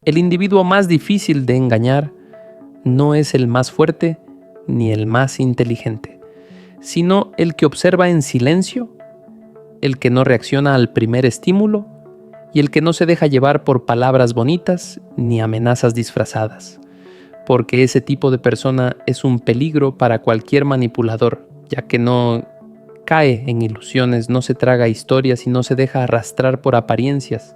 El individuo más difícil de engañar no es el más fuerte ni el más inteligente, sino el que observa en silencio, el que no reacciona al primer estímulo y el que no se deja llevar por palabras bonitas ni amenazas disfrazadas, porque ese tipo de persona es un peligro para cualquier manipulador, ya que no cae en ilusiones, no se traga historias y no se deja arrastrar por apariencias.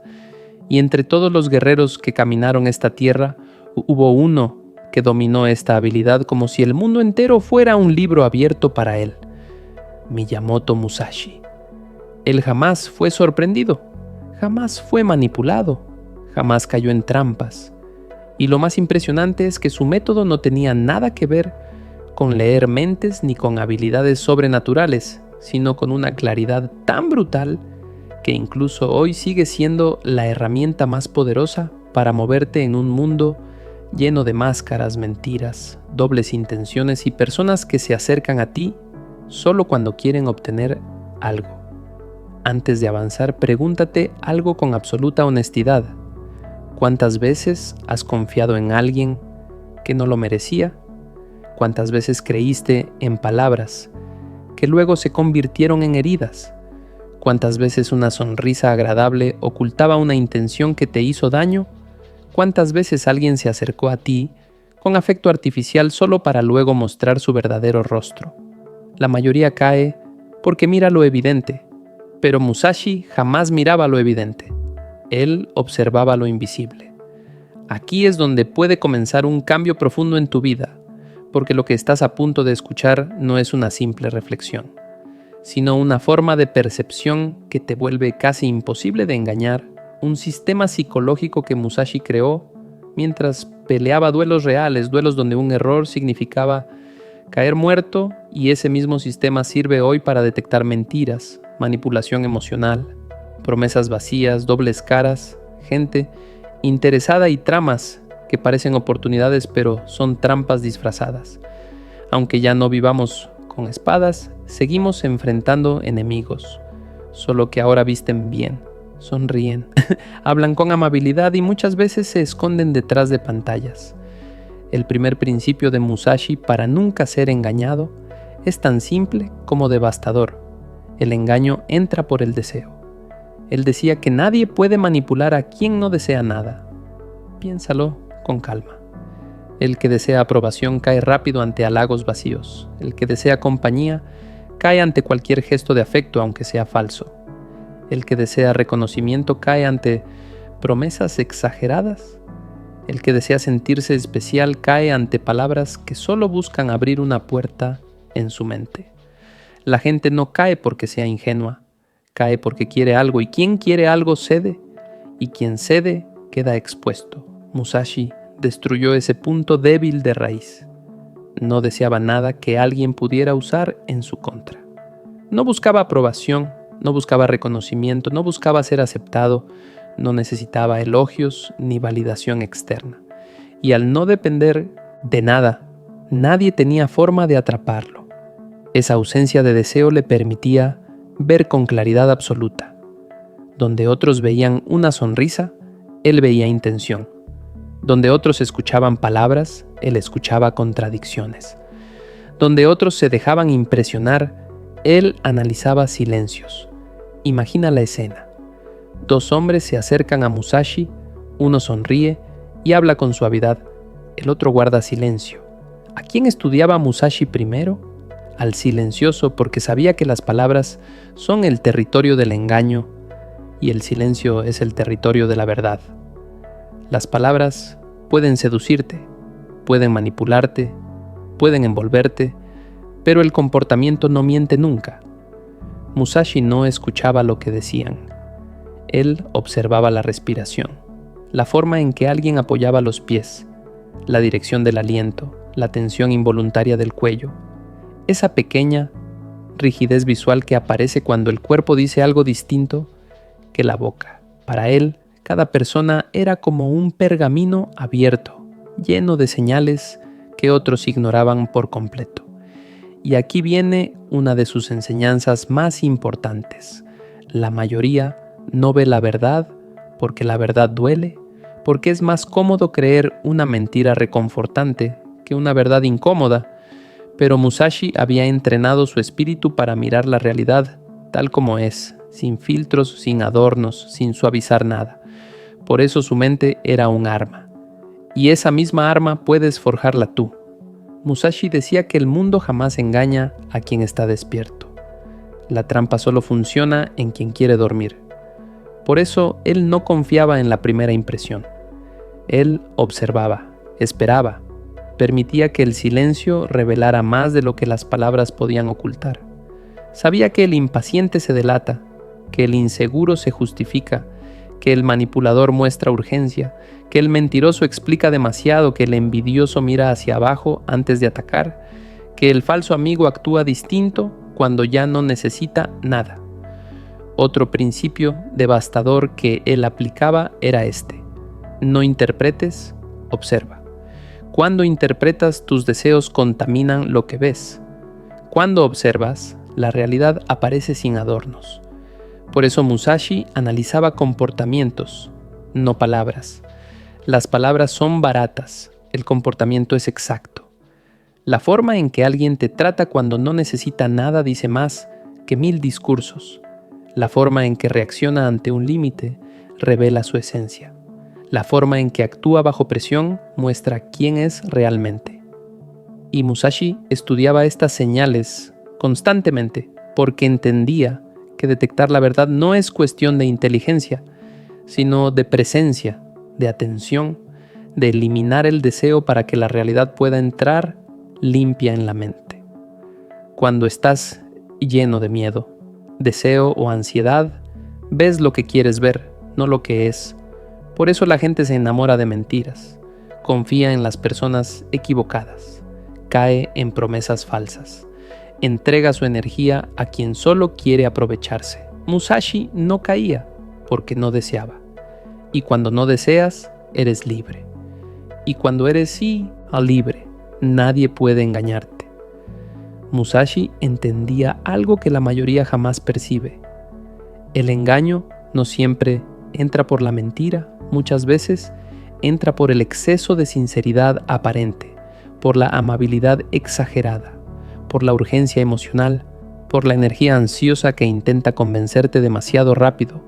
Y entre todos los guerreros que caminaron esta tierra, hubo uno que dominó esta habilidad como si el mundo entero fuera un libro abierto para él: Miyamoto Musashi. Él jamás fue sorprendido, jamás fue manipulado, jamás cayó en trampas. Y lo más impresionante es que su método no tenía nada que ver con leer mentes ni con habilidades sobrenaturales, sino con una claridad tan brutal que incluso hoy sigue siendo la herramienta más poderosa para moverte en un mundo lleno de máscaras, mentiras, dobles intenciones y personas que se acercan a ti solo cuando quieren obtener algo. Antes de avanzar, pregúntate algo con absoluta honestidad. ¿Cuántas veces has confiado en alguien que no lo merecía? ¿Cuántas veces creíste en palabras que luego se convirtieron en heridas? ¿Cuántas veces una sonrisa agradable ocultaba una intención que te hizo daño? ¿Cuántas veces alguien se acercó a ti con afecto artificial solo para luego mostrar su verdadero rostro? La mayoría cae porque mira lo evidente, pero Musashi jamás miraba lo evidente. Él observaba lo invisible. Aquí es donde puede comenzar un cambio profundo en tu vida, porque lo que estás a punto de escuchar no es una simple reflexión, sino una forma de percepción que te vuelve casi imposible de engañar, un sistema psicológico que Musashi creó mientras peleaba duelos reales, duelos donde un error significaba caer muerto, y ese mismo sistema sirve hoy para detectar mentiras, manipulación emocional, promesas vacías, dobles caras, gente interesada y tramas que parecen oportunidades pero son trampas disfrazadas. Aunque ya no vivamos con espadas, seguimos enfrentando enemigos, solo que ahora visten bien, sonríen, hablan con amabilidad y muchas veces se esconden detrás de pantallas. El primer principio de Musashi para nunca ser engañado es tan simple como devastador. El engaño entra por el deseo. Él decía que nadie puede manipular a quien no desea nada. Piénsalo con calma. El que desea aprobación cae rápido ante halagos vacíos. El que desea compañía cae ante cualquier gesto de afecto, aunque sea falso. El que desea reconocimiento cae ante promesas exageradas. El que desea sentirse especial cae ante palabras que solo buscan abrir una puerta en su mente. La gente no cae porque sea ingenua, cae porque quiere algo, y quien quiere algo cede, y quien cede queda expuesto. Musashi destruyó ese punto débil de raíz. No deseaba nada que alguien pudiera usar en su contra. No buscaba aprobación, no buscaba reconocimiento, no buscaba ser aceptado, no necesitaba elogios ni validación externa. Y al no depender de nada, nadie tenía forma de atraparlo. Esa ausencia de deseo le permitía ver con claridad absoluta. Donde otros veían una sonrisa, él veía intención. Donde otros escuchaban palabras, él escuchaba contradicciones. Donde otros se dejaban impresionar, él analizaba silencios. Imagina la escena. Dos hombres se acercan a Musashi, uno sonríe y habla con suavidad, el otro guarda silencio. ¿A quién estudiaba Musashi primero? Al silencioso, porque sabía que las palabras son el territorio del engaño y el silencio es el territorio de la verdad. Las palabras pueden seducirte, pueden manipularte, pueden envolverte, pero el comportamiento no miente nunca. Musashi no escuchaba lo que decían. Él observaba la respiración, la forma en que alguien apoyaba los pies, la dirección del aliento, la tensión involuntaria del cuello, esa pequeña rigidez visual que aparece cuando el cuerpo dice algo distinto que la boca. Para él, cada persona era como un pergamino abierto, lleno de señales que otros ignoraban por completo. Y aquí viene una de sus enseñanzas más importantes. La mayoría no ve la verdad porque la verdad duele, porque es más cómodo creer una mentira reconfortante que una verdad incómoda, pero Musashi había entrenado su espíritu para mirar la realidad tal como es, sin filtros, sin adornos, sin suavizar nada. Por eso su mente era un arma. Y esa misma arma puedes forjarla tú. Musashi decía que el mundo jamás engaña a quien está despierto. La trampa solo funciona en quien quiere dormir. Por eso él no confiaba en la primera impresión. Él observaba, esperaba, permitía que el silencio revelara más de lo que las palabras podían ocultar. Sabía que el impaciente se delata, que el inseguro se justifica, que el manipulador muestra urgencia, que el mentiroso explica demasiado, que el envidioso mira hacia abajo antes de atacar, que el falso amigo actúa distinto cuando ya no necesita nada. Otro principio devastador que él aplicaba era este: no interpretes, observa. Cuando interpretas, tus deseos contaminan lo que ves. Cuando observas, la realidad aparece sin adornos. Por eso Musashi analizaba comportamientos, no palabras. Las palabras son baratas, el comportamiento es exacto. La forma en que alguien te trata cuando no necesita nada dice más que 1000 discursos. La forma en que reacciona ante un límite revela su esencia. La forma en que actúa bajo presión muestra quién es realmente. Y Musashi estudiaba estas señales constantemente porque entendía que detectar la verdad no es cuestión de inteligencia, sino de presencia, de atención, de eliminar el deseo para que la realidad pueda entrar limpia en la mente. Cuando estás lleno de miedo, deseo o ansiedad, ves lo que quieres ver, no lo que es. Por eso la gente se enamora de mentiras, confía en las personas equivocadas, cae en promesas falsas, entrega su energía a quien solo quiere aprovecharse. Musashi no caía porque no deseaba. Y cuando no deseas, eres libre. Y cuando eres libre, nadie puede engañarte. Musashi entendía algo que la mayoría jamás percibe. El engaño no siempre entra por la mentira, muchas veces entra por el exceso de sinceridad aparente, por la amabilidad exagerada, por la urgencia emocional, por la energía ansiosa que intenta convencerte demasiado rápido,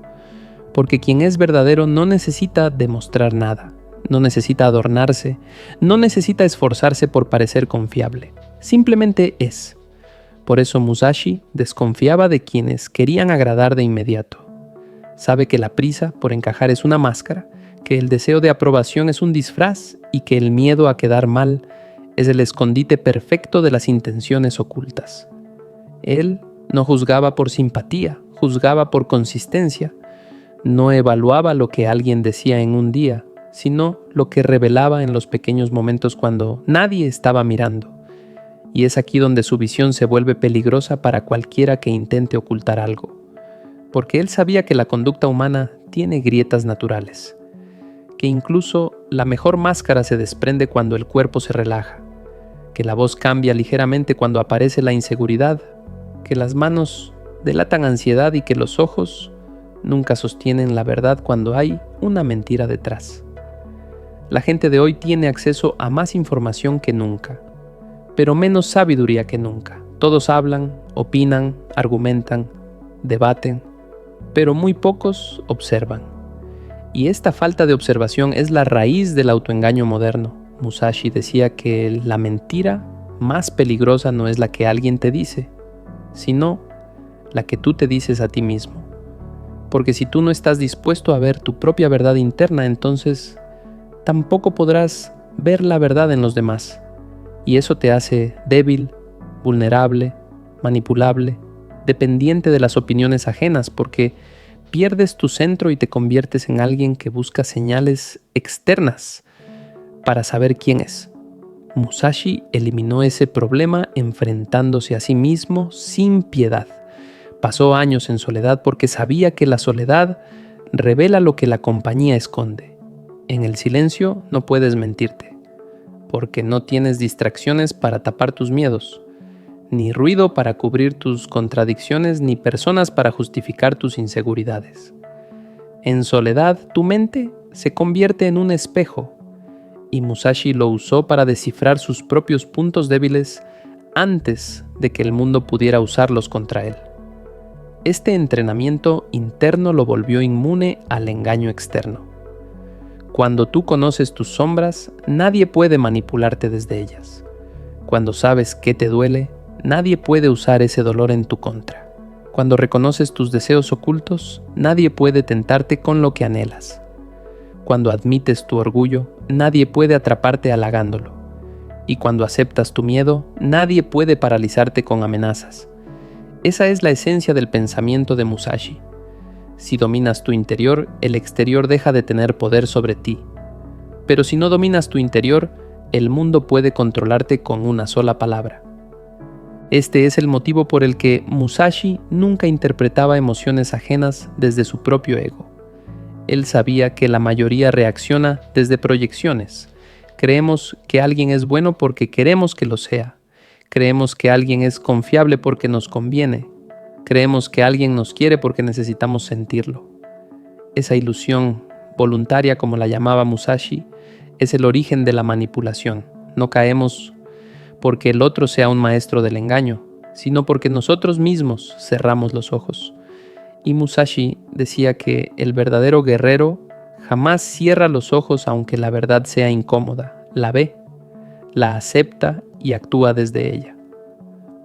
porque quien es verdadero no necesita demostrar nada, no necesita adornarse, no necesita esforzarse por parecer confiable, simplemente es. Por eso Musashi desconfiaba de quienes querían agradar de inmediato. Sabe que la prisa por encajar es una máscara, que el deseo de aprobación es un disfraz y que el miedo a quedar mal es el escondite perfecto de las intenciones ocultas. Él no juzgaba por simpatía, juzgaba por consistencia. No evaluaba lo que alguien decía en un día, sino lo que revelaba en los pequeños momentos cuando nadie estaba mirando. Y es aquí donde su visión se vuelve peligrosa para cualquiera que intente ocultar algo. Porque él sabía que la conducta humana tiene grietas naturales, que incluso la mejor máscara se desprende cuando el cuerpo se relaja, que la voz cambia ligeramente cuando aparece la inseguridad, que las manos delatan ansiedad y que los ojos nunca sostienen la verdad cuando hay una mentira detrás. La gente de hoy tiene acceso a más información que nunca, pero menos sabiduría que nunca. Todos hablan, opinan, argumentan, debaten, pero muy pocos observan. Y esta falta de observación es la raíz del autoengaño moderno. Musashi decía que la mentira más peligrosa no es la que alguien te dice, sino la que tú te dices a ti mismo. Porque si tú no estás dispuesto a ver tu propia verdad interna, entonces tampoco podrás ver la verdad en los demás. Y eso te hace débil, vulnerable, manipulable, dependiente de las opiniones ajenas, porque pierdes tu centro y te conviertes en alguien que busca señales externas para saber quién es. Musashi eliminó ese problema enfrentándose a sí mismo sin piedad. Pasó años en soledad porque sabía que la soledad revela lo que la compañía esconde. En el silencio no puedes mentirte, porque no tienes distracciones para tapar tus miedos, ni ruido para cubrir tus contradicciones, ni personas para justificar tus inseguridades. En soledad, tu mente se convierte en un espejo, y Musashi lo usó para descifrar sus propios puntos débiles antes de que el mundo pudiera usarlos contra él. Este entrenamiento interno lo volvió inmune al engaño externo. Cuando tú conoces tus sombras, nadie puede manipularte desde ellas. Cuando sabes qué te duele, nadie puede usar ese dolor en tu contra. Cuando reconoces tus deseos ocultos, nadie puede tentarte con lo que anhelas. Cuando admites tu orgullo, nadie puede atraparte halagándolo. Y cuando aceptas tu miedo, nadie puede paralizarte con amenazas. Esa es la esencia del pensamiento de Musashi. Si dominas tu interior, el exterior deja de tener poder sobre ti. Pero si no dominas tu interior, el mundo puede controlarte con una sola palabra. Este es el motivo por el que Musashi nunca interpretaba emociones ajenas desde su propio ego. Él sabía que la mayoría reacciona desde proyecciones. Creemos que alguien es bueno porque queremos que lo sea. Creemos que alguien es confiable porque nos conviene. Creemos que alguien nos quiere porque necesitamos sentirlo. Esa ilusión voluntaria, como la llamaba Musashi, es el origen de la manipulación. No caemos porque el otro sea un maestro del engaño, sino porque nosotros mismos cerramos los ojos. Y Musashi decía que el verdadero guerrero jamás cierra los ojos aunque la verdad sea incómoda. La ve, la acepta y actúa desde ella.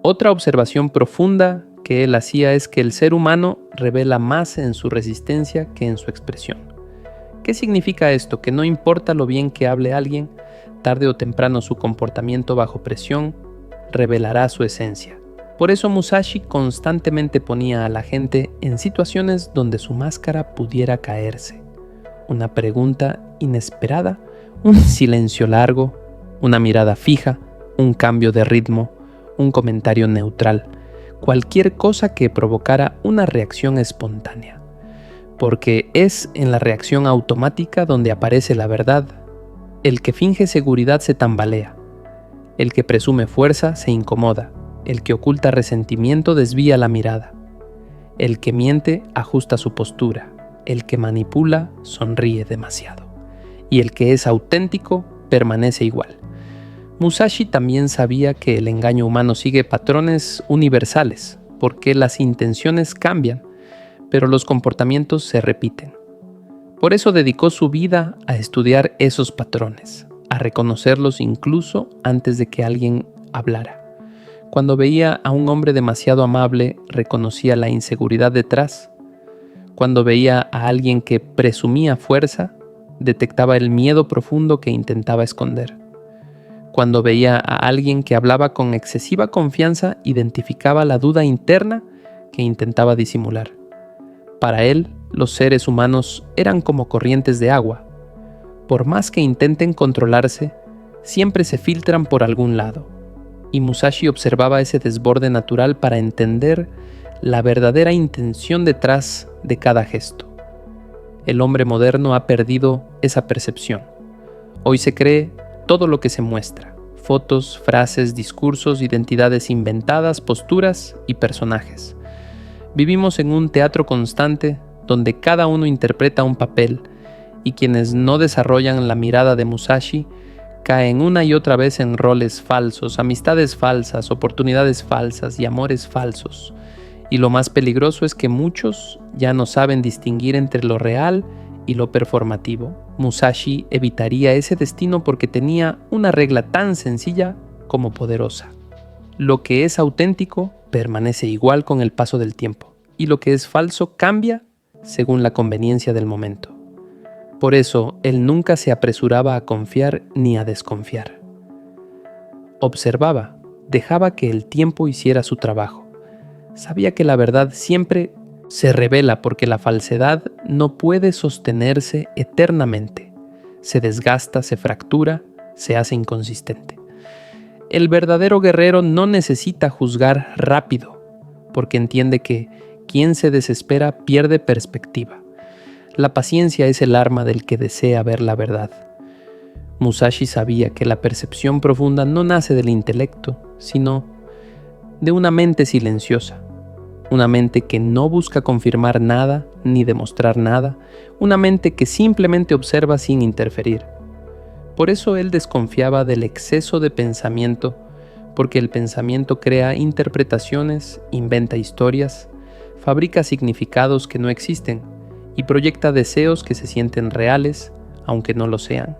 Otra observación profunda que él hacía es que el ser humano revela más en su resistencia que en su expresión. ¿Qué significa esto? Que no importa lo bien que hable alguien, tarde o temprano su comportamiento bajo presión revelará su esencia. Por eso Musashi constantemente ponía a la gente en situaciones donde su máscara pudiera caerse. Una pregunta inesperada, un silencio largo, una mirada fija, un cambio de ritmo, un comentario neutral, cualquier cosa que provocara una reacción espontánea. Porque es en la reacción automática donde aparece la verdad. El que finge seguridad se tambalea. El que presume fuerza se incomoda. El que oculta resentimiento desvía la mirada. El que miente ajusta su postura. El que manipula sonríe demasiado. Y el que es auténtico permanece igual. Musashi también sabía que el engaño humano sigue patrones universales, porque las intenciones cambian, pero los comportamientos se repiten. Por eso dedicó su vida a estudiar esos patrones, a reconocerlos incluso antes de que alguien hablara. Cuando veía a un hombre demasiado amable, reconocía la inseguridad detrás. Cuando veía a alguien que presumía fuerza, detectaba el miedo profundo que intentaba esconder. Cuando veía a alguien que hablaba con excesiva confianza, identificaba la duda interna que intentaba disimular. Para él, los seres humanos eran como corrientes de agua. Por más que intenten controlarse, siempre se filtran por algún lado. Y Musashi observaba ese desborde natural para entender la verdadera intención detrás de cada gesto. El hombre moderno ha perdido esa percepción. Hoy se cree todo lo que se muestra: fotos, frases, discursos, identidades inventadas, posturas y personajes. Vivimos en un teatro constante donde cada uno interpreta un papel, y quienes no desarrollan la mirada de Musashi caen una y otra vez en roles falsos, amistades falsas, oportunidades falsas y amores falsos. Y lo más peligroso es que muchos ya no saben distinguir entre lo real y lo performativo. Musashi evitaría ese destino porque tenía una regla tan sencilla como poderosa. Lo que es auténtico permanece igual con el paso del tiempo, y lo que es falso cambia según la conveniencia del momento. Por eso, él nunca se apresuraba a confiar ni a desconfiar. Observaba, dejaba que el tiempo hiciera su trabajo. Sabía que la verdad siempre se revela porque la falsedad no puede sostenerse eternamente. Se desgasta, se fractura, se hace inconsistente. El verdadero guerrero no necesita juzgar rápido, porque entiende que quien se desespera pierde perspectiva. La paciencia es el arma del que desea ver la verdad. Musashi sabía que la percepción profunda no nace del intelecto, sino de una mente silenciosa, una mente que no busca confirmar nada ni demostrar nada, una mente que simplemente observa sin interferir. Por eso él desconfiaba del exceso de pensamiento, porque el pensamiento crea interpretaciones, inventa historias, fabrica significados que no existen y proyecta deseos que se sienten reales, aunque no lo sean.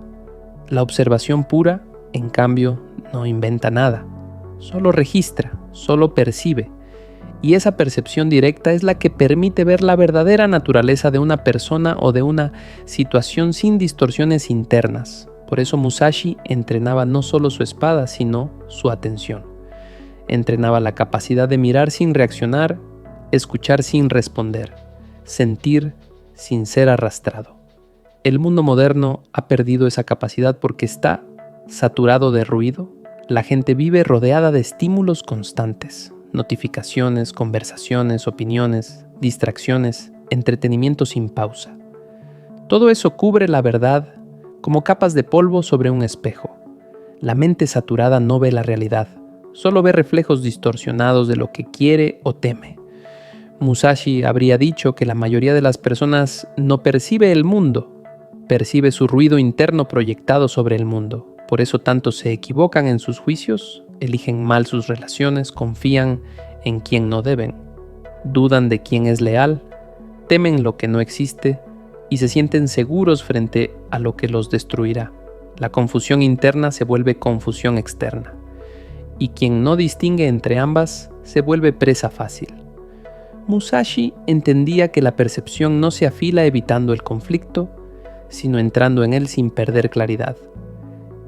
La observación pura, en cambio, no inventa nada, solo registra, solo percibe, y esa percepción directa es la que permite ver la verdadera naturaleza de una persona o de una situación sin distorsiones internas. Por eso Musashi entrenaba no solo su espada, sino su atención. Entrenaba la capacidad de mirar sin reaccionar, escuchar sin responder, sentir sin ser arrastrado. El mundo moderno ha perdido esa capacidad porque está saturado de ruido. La gente vive rodeada de estímulos constantes, notificaciones, conversaciones, opiniones, distracciones, entretenimiento sin pausa. Todo eso cubre la verdad como capas de polvo sobre un espejo. La mente saturada no ve la realidad, solo ve reflejos distorsionados de lo que quiere o teme. Musashi habría dicho que la mayoría de las personas no percibe el mundo, percibe su ruido interno proyectado sobre el mundo. Por eso tanto se equivocan en sus juicios, eligen mal sus relaciones, confían en quien no deben, dudan de quién es leal, temen lo que no existe y se sienten seguros frente a lo que los destruirá. La confusión interna se vuelve confusión externa, y quien no distingue entre ambas se vuelve presa fácil. Musashi entendía que la percepción no se afila evitando el conflicto, sino entrando en él sin perder claridad.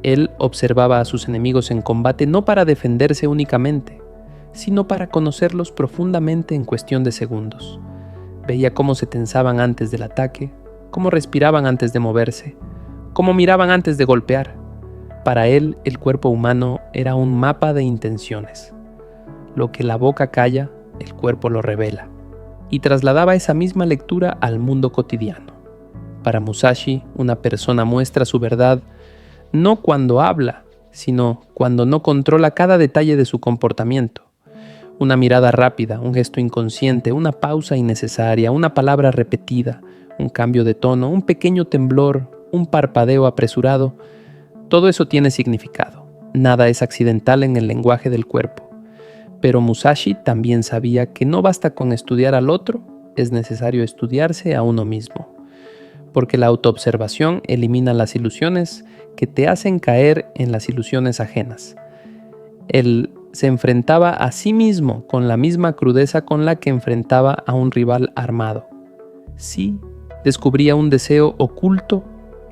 Él observaba a sus enemigos en combate no para defenderse únicamente, sino para conocerlos profundamente en cuestión de segundos. Veía cómo se tensaban antes del ataque, cómo respiraban antes de moverse, cómo miraban antes de golpear. Para él, el cuerpo humano era un mapa de intenciones. Lo que la boca calla, el cuerpo lo revela, y trasladaba esa misma lectura al mundo cotidiano. Para Musashi, una persona muestra su verdad no cuando habla, sino cuando no controla cada detalle de su comportamiento. Una mirada rápida, un gesto inconsciente, una pausa innecesaria, una palabra repetida, un cambio de tono, un pequeño temblor, un parpadeo apresurado, todo eso tiene significado. Nada es accidental en el lenguaje del cuerpo. Pero Musashi también sabía que no basta con estudiar al otro, es necesario estudiarse a uno mismo. Porque la autoobservación elimina las ilusiones que te hacen caer en las ilusiones ajenas. Él se enfrentaba a sí mismo con la misma crudeza con la que enfrentaba a un rival armado. Si descubría un deseo oculto,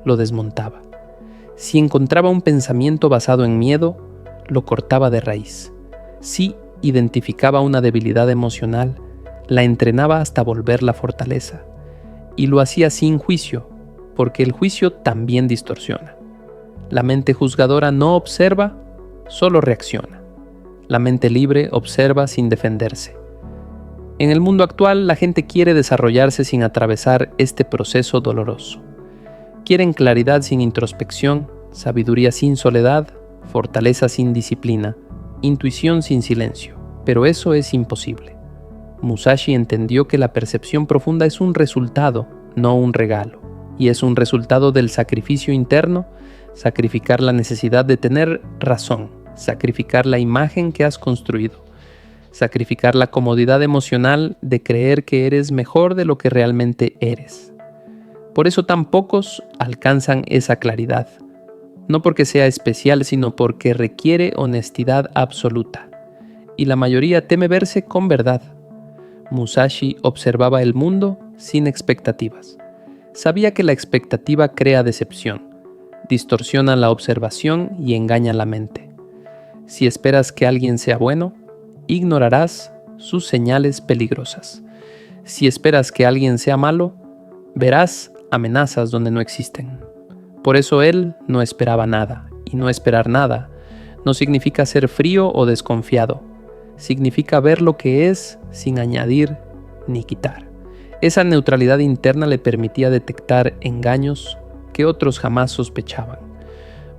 lo desmontaba. Si encontraba un pensamiento basado en miedo, lo cortaba de raíz. Si identificaba una debilidad emocional, la entrenaba hasta volverla fortaleza. Y lo hacía sin juicio, porque el juicio también distorsiona. La mente juzgadora no observa, solo reacciona. La mente libre observa sin defenderse. En el mundo actual, la gente quiere desarrollarse sin atravesar este proceso doloroso. Quieren claridad sin introspección, sabiduría sin soledad, fortaleza sin disciplina, intuición sin silencio. Pero eso es imposible. Musashi entendió que la percepción profunda es un resultado, no un regalo, y es un resultado del sacrificio interno, sacrificar la necesidad de tener razón, sacrificar la imagen que has construido, sacrificar la comodidad emocional de creer que eres mejor de lo que realmente eres. Por eso tan pocos alcanzan esa claridad, no porque sea especial, sino porque requiere honestidad absoluta, y la mayoría teme verse con verdad. Musashi observaba el mundo sin expectativas. Sabía que la expectativa crea decepción, distorsiona la observación y engaña la mente. Si esperas que alguien sea bueno, ignorarás sus señales peligrosas. Si esperas que alguien sea malo, verás amenazas donde no existen. Por eso él no esperaba nada, y no esperar nada no significa ser frío o desconfiado. Significa ver lo que es sin añadir ni quitar. Esa neutralidad interna le permitía detectar engaños que otros jamás sospechaban.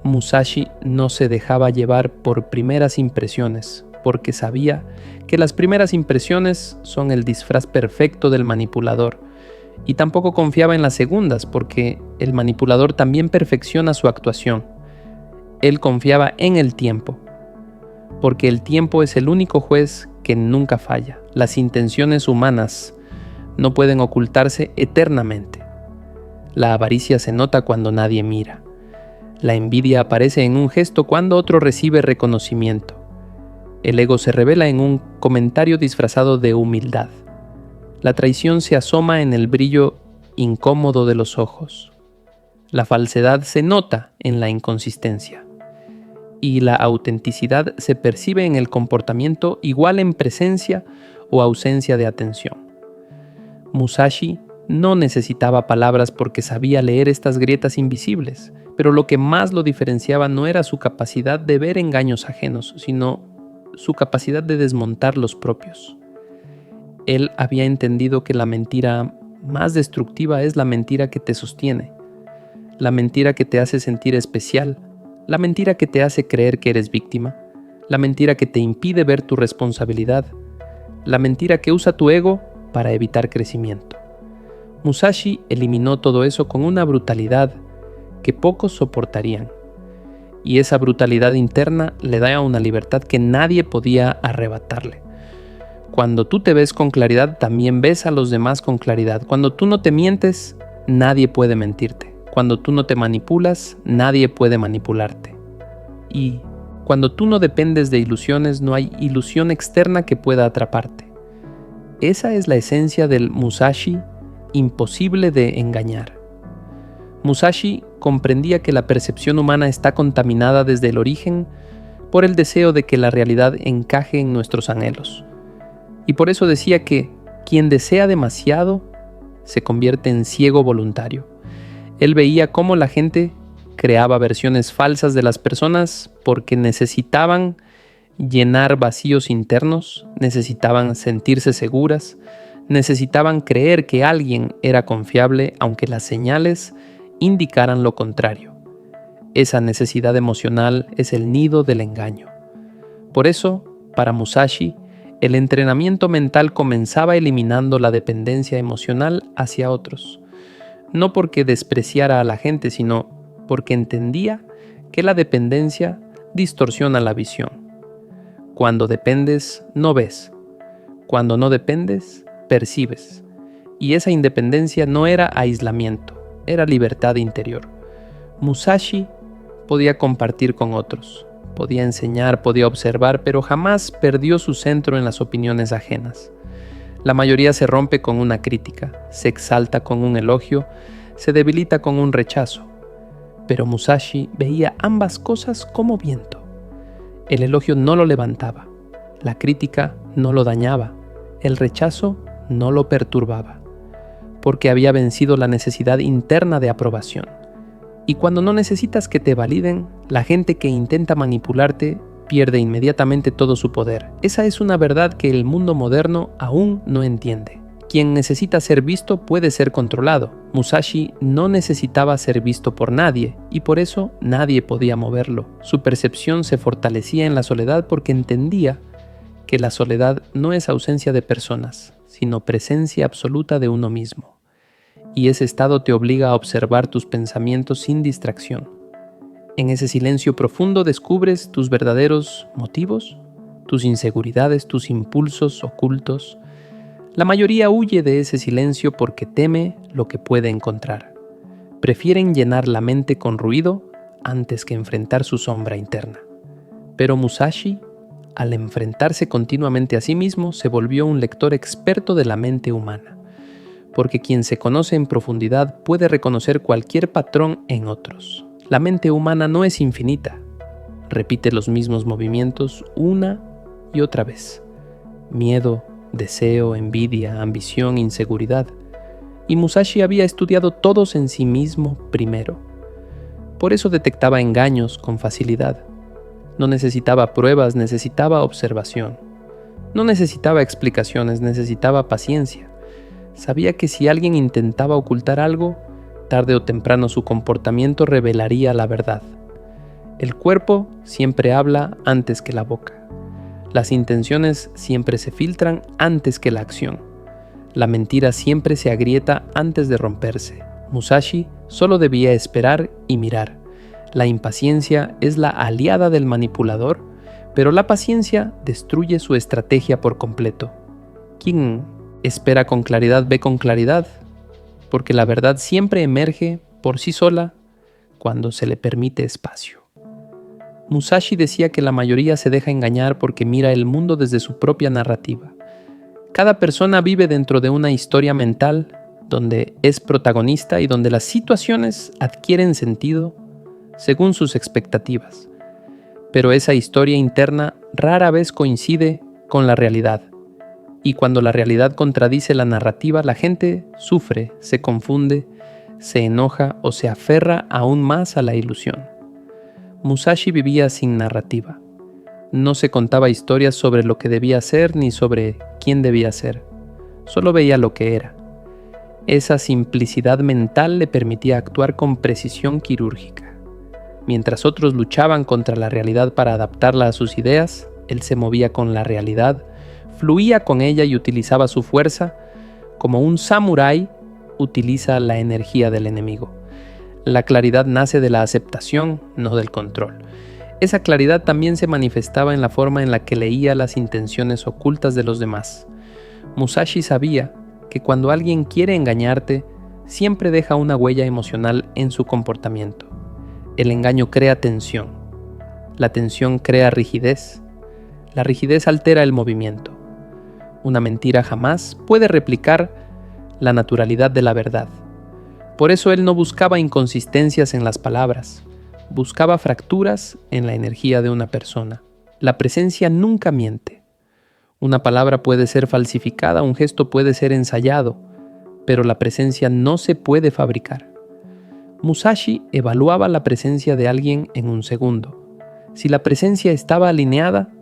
Musashi no se dejaba llevar por primeras impresiones, porque sabía que las primeras impresiones son el disfraz perfecto del manipulador, y tampoco confiaba en las segundas, porque el manipulador también perfecciona su actuación. Él confiaba en el tiempo, porque el tiempo es el único juez que nunca falla. Las intenciones humanas no pueden ocultarse eternamente. La avaricia se nota cuando nadie mira. La envidia aparece en un gesto cuando otro recibe reconocimiento. El ego se revela en un comentario disfrazado de humildad. La traición se asoma en el brillo incómodo de los ojos. La falsedad se nota en la inconsistencia. Y la autenticidad se percibe en el comportamiento igual en presencia o ausencia de atención. Musashi no necesitaba palabras porque sabía leer estas grietas invisibles, pero lo que más lo diferenciaba no era su capacidad de ver engaños ajenos, sino su capacidad de desmontar los propios. Él había entendido que la mentira más destructiva es la mentira que te sostiene, la mentira que te hace sentir especial, la mentira que te hace creer que eres víctima, la mentira que te impide ver tu responsabilidad, la mentira que usa tu ego para evitar crecimiento. Musashi eliminó todo eso con una brutalidad que pocos soportarían, y esa brutalidad interna le da una libertad que nadie podía arrebatarle. Cuando tú te ves con claridad, también ves a los demás con claridad. Cuando tú no te mientes, nadie puede mentirte. Cuando tú no te manipulas, nadie puede manipularte. Y cuando tú no dependes de ilusiones, no hay ilusión externa que pueda atraparte. Esa es la esencia del Musashi, imposible de engañar. Musashi comprendía que la percepción humana está contaminada desde el origen por el deseo de que la realidad encaje en nuestros anhelos. Y por eso decía que quien desea demasiado se convierte en ciego voluntario. Él veía cómo la gente creaba versiones falsas de las personas porque necesitaban llenar vacíos internos, necesitaban sentirse seguras, necesitaban creer que alguien era confiable aunque las señales indicaran lo contrario. Esa necesidad emocional es el nido del engaño. Por eso, para Musashi, el entrenamiento mental comenzaba eliminando la dependencia emocional hacia otros. No porque despreciara a la gente, sino porque entendía que la dependencia distorsiona la visión. Cuando dependes, no ves. Cuando no dependes, percibes. Y esa independencia no era aislamiento, era libertad interior. Musashi podía compartir con otros, podía enseñar, podía observar, pero jamás perdió su centro en las opiniones ajenas. La mayoría se rompe con una crítica, se exalta con un elogio, se debilita con un rechazo. Pero Musashi veía ambas cosas como viento. El elogio no lo levantaba, la crítica no lo dañaba, el rechazo no lo perturbaba, porque había vencido la necesidad interna de aprobación. Y cuando no necesitas que te validen, la gente que intenta manipularte pierde inmediatamente todo su poder. Esa es una verdad que el mundo moderno aún no entiende. Quien necesita ser visto puede ser controlado. Musashi no necesitaba ser visto por nadie, y por eso nadie podía moverlo. Su percepción se fortalecía en la soledad porque entendía que la soledad no es ausencia de personas, sino presencia absoluta de uno mismo. Y ese estado te obliga a observar tus pensamientos sin distracción. En ese silencio profundo descubres tus verdaderos motivos, tus inseguridades, tus impulsos ocultos. La mayoría huye de ese silencio porque teme lo que puede encontrar. Prefieren llenar la mente con ruido antes que enfrentar su sombra interna. Pero Musashi, al enfrentarse continuamente a sí mismo, se volvió un lector experto de la mente humana, porque quien se conoce en profundidad puede reconocer cualquier patrón en otros. La mente humana no es infinita. Repite los mismos movimientos una y otra vez. Miedo, deseo, envidia, ambición, inseguridad. Y Musashi había estudiado todos en sí mismo primero. Por eso detectaba engaños con facilidad. No necesitaba pruebas, necesitaba observación. No necesitaba explicaciones, necesitaba paciencia. Sabía que si alguien intentaba ocultar algo, tarde o temprano su comportamiento revelaría la verdad. El cuerpo siempre habla antes que la boca. Las intenciones siempre se filtran antes que la acción. La mentira siempre se agrieta antes de romperse. Musashi solo debía esperar y mirar. La impaciencia es la aliada del manipulador, pero la paciencia destruye su estrategia por completo. Quien espera con claridad ve con claridad, porque la verdad siempre emerge por sí sola cuando se le permite espacio. Musashi decía que la mayoría se deja engañar porque mira el mundo desde su propia narrativa. Cada persona vive dentro de una historia mental donde es protagonista y donde las situaciones adquieren sentido según sus expectativas. Pero esa historia interna rara vez coincide con la realidad. Y cuando la realidad contradice la narrativa, la gente sufre, se confunde, se enoja o se aferra aún más a la ilusión. Musashi vivía sin narrativa. No se contaba historias sobre lo que debía ser ni sobre quién debía ser. Solo veía lo que era. Esa simplicidad mental le permitía actuar con precisión quirúrgica. Mientras otros luchaban contra la realidad para adaptarla a sus ideas, él se movía con la realidad, fluía con ella y utilizaba su fuerza como un samurái utiliza la energía del enemigo. La claridad nace de la aceptación, no del control. Esa claridad también se manifestaba en la forma en la que leía las intenciones ocultas de los demás. Musashi sabía que cuando alguien quiere engañarte, siempre deja una huella emocional en su comportamiento. El engaño crea tensión. La tensión crea rigidez. La rigidez altera el movimiento. Una mentira jamás puede replicar la naturalidad de la verdad. Por eso él no buscaba inconsistencias en las palabras, buscaba fracturas en la energía de una persona. La presencia nunca miente. Una palabra puede ser falsificada, un gesto puede ser ensayado, pero la presencia no se puede fabricar. Musashi evaluaba la presencia de alguien en un segundo. Si la presencia estaba alineada,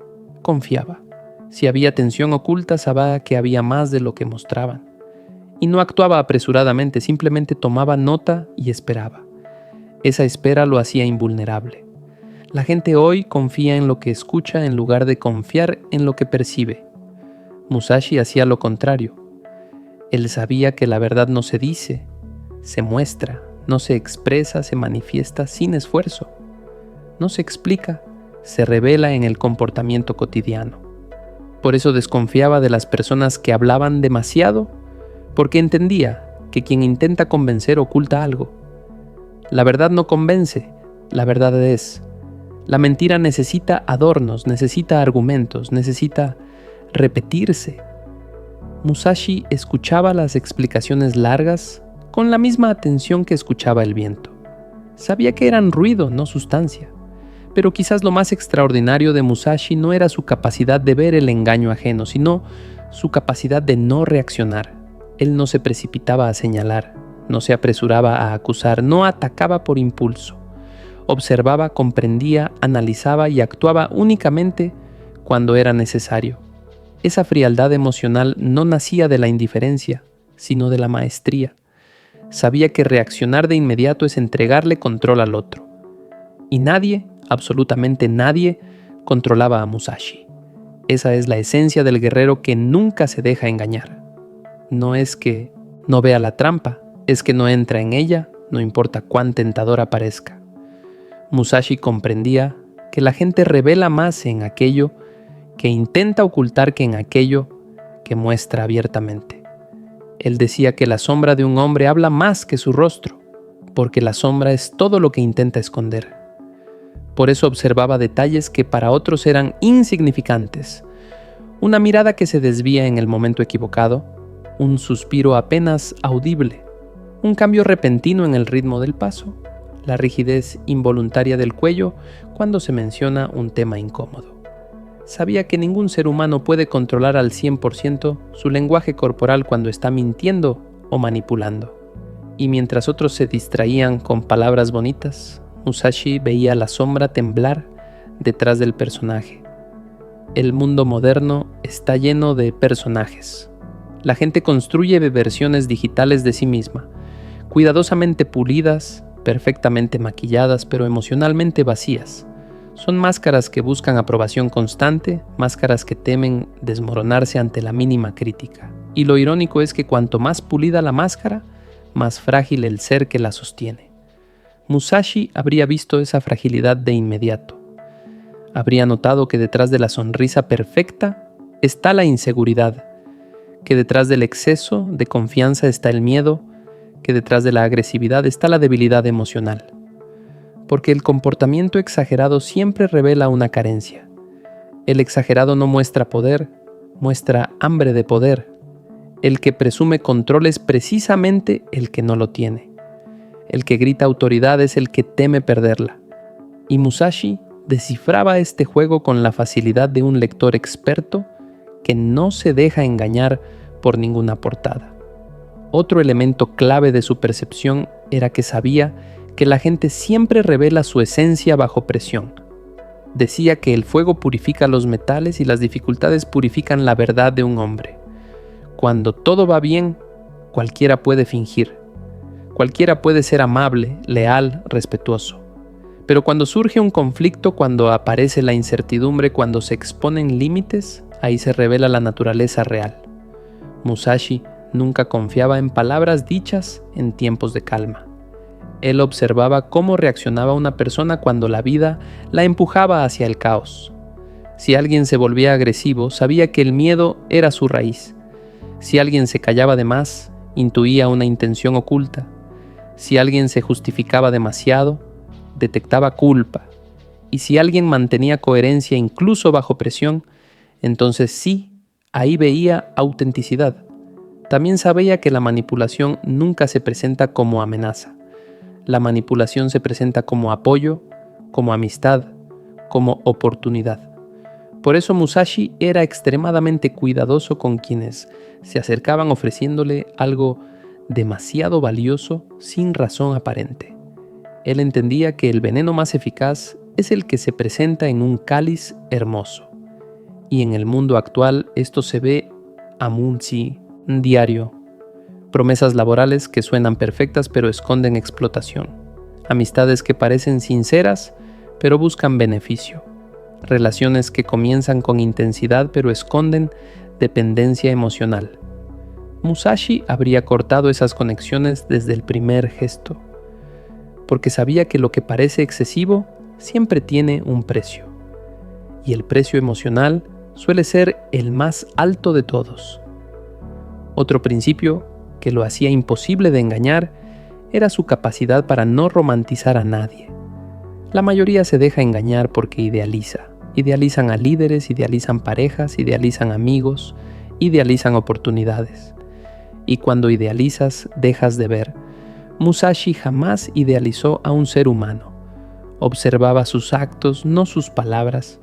confiaba. Si había tensión oculta, sabía que había más de lo que mostraban. Y no actuaba apresuradamente, simplemente tomaba nota y esperaba. Esa espera lo hacía invulnerable. La gente hoy confía en lo que escucha en lugar de confiar en lo que percibe. Musashi hacía lo contrario. Él sabía que la verdad no se dice, se muestra, no se expresa, se manifiesta sin esfuerzo. No se explica, se revela en el comportamiento cotidiano. Por eso desconfiaba de las personas que hablaban demasiado, porque entendía que quien intenta convencer oculta algo. La verdad no convence, la verdad es. La mentira necesita adornos, necesita argumentos, necesita repetirse. Musashi escuchaba las explicaciones largas con la misma atención que escuchaba el viento. Sabía que eran ruido, no sustancia. Pero quizás lo más extraordinario de Musashi no era su capacidad de ver el engaño ajeno, sino su capacidad de no reaccionar. Él no se precipitaba a señalar, no se apresuraba a acusar, no atacaba por impulso. Observaba, comprendía, analizaba y actuaba únicamente cuando era necesario. Esa frialdad emocional no nacía de la indiferencia, sino de la maestría. Sabía que reaccionar de inmediato es entregarle control al otro. Y nadie, absolutamente nadie, controlaba a Musashi. Esa es la esencia del guerrero que nunca se deja engañar. No es que no vea la trampa, es que no entra en ella, no importa cuán tentadora parezca. Musashi comprendía que la gente revela más en aquello que intenta ocultar que en aquello que muestra abiertamente. Él decía que la sombra de un hombre habla más que su rostro, porque la sombra es todo lo que intenta esconder. Por eso observaba detalles que para otros eran insignificantes. Una mirada que se desvía en el momento equivocado, un suspiro apenas audible, un cambio repentino en el ritmo del paso, la rigidez involuntaria del cuello cuando se menciona un tema incómodo. Sabía que ningún ser humano puede controlar al 100% su lenguaje corporal cuando está mintiendo o manipulando. Y mientras otros se distraían con palabras bonitas, Musashi veía la sombra temblar detrás del personaje. El mundo moderno está lleno de personajes. La gente construye versiones digitales de sí misma, cuidadosamente pulidas, perfectamente maquilladas, pero emocionalmente vacías. Son máscaras que buscan aprobación constante, máscaras que temen desmoronarse ante la mínima crítica. Y lo irónico es que cuanto más pulida la máscara, más frágil el ser que la sostiene. Musashi habría visto esa fragilidad de inmediato. Habría notado que detrás de la sonrisa perfecta está la inseguridad, que detrás del exceso de confianza está el miedo, que detrás de la agresividad está la debilidad emocional. Porque el comportamiento exagerado siempre revela una carencia. El exagerado no muestra poder, muestra hambre de poder. El que presume control es precisamente el que no lo tiene. El que grita autoridad es el que teme perderla. Y Musashi descifraba este juego con la facilidad de un lector experto que no se deja engañar por ninguna portada. Otro elemento clave de su percepción era que sabía que la gente siempre revela su esencia bajo presión. Decía que el fuego purifica los metales y las dificultades purifican la verdad de un hombre. Cuando todo va bien, cualquiera puede fingir. Cualquiera puede ser amable, leal, respetuoso. Pero cuando surge un conflicto, cuando aparece la incertidumbre, cuando se exponen límites, ahí se revela la naturaleza real. Musashi nunca confiaba en palabras dichas en tiempos de calma. Él observaba cómo reaccionaba una persona cuando la vida la empujaba hacia el caos. Si alguien se volvía agresivo, sabía que el miedo era su raíz. Si alguien se callaba de más, intuía una intención oculta. Si alguien se justificaba demasiado, detectaba culpa. Y si alguien mantenía coherencia incluso bajo presión, entonces sí, ahí veía autenticidad. También sabía que la manipulación nunca se presenta como amenaza. La manipulación se presenta como apoyo, como amistad, como oportunidad. Por eso Musashi era extremadamente cuidadoso con quienes se acercaban ofreciéndole algo demasiado valioso sin razón aparente. Él entendía que el veneno más eficaz es el que se presenta en un cáliz hermoso. Y en el mundo actual esto se ve a munsi diario. Promesas laborales que suenan perfectas pero esconden explotación. Amistades que parecen sinceras pero buscan beneficio. Relaciones que comienzan con intensidad pero esconden dependencia emocional. Musashi habría cortado esas conexiones desde el primer gesto, porque sabía que lo que parece excesivo siempre tiene un precio. Y el precio emocional suele ser el más alto de todos. Otro principio que lo hacía imposible de engañar era su capacidad para no romantizar a nadie. La mayoría se deja engañar porque idealiza. Idealizan a líderes, idealizan parejas, idealizan amigos, idealizan oportunidades. Y cuando idealizas, dejas de ver. Musashi jamás idealizó a un ser humano. Observaba sus actos, no sus palabras,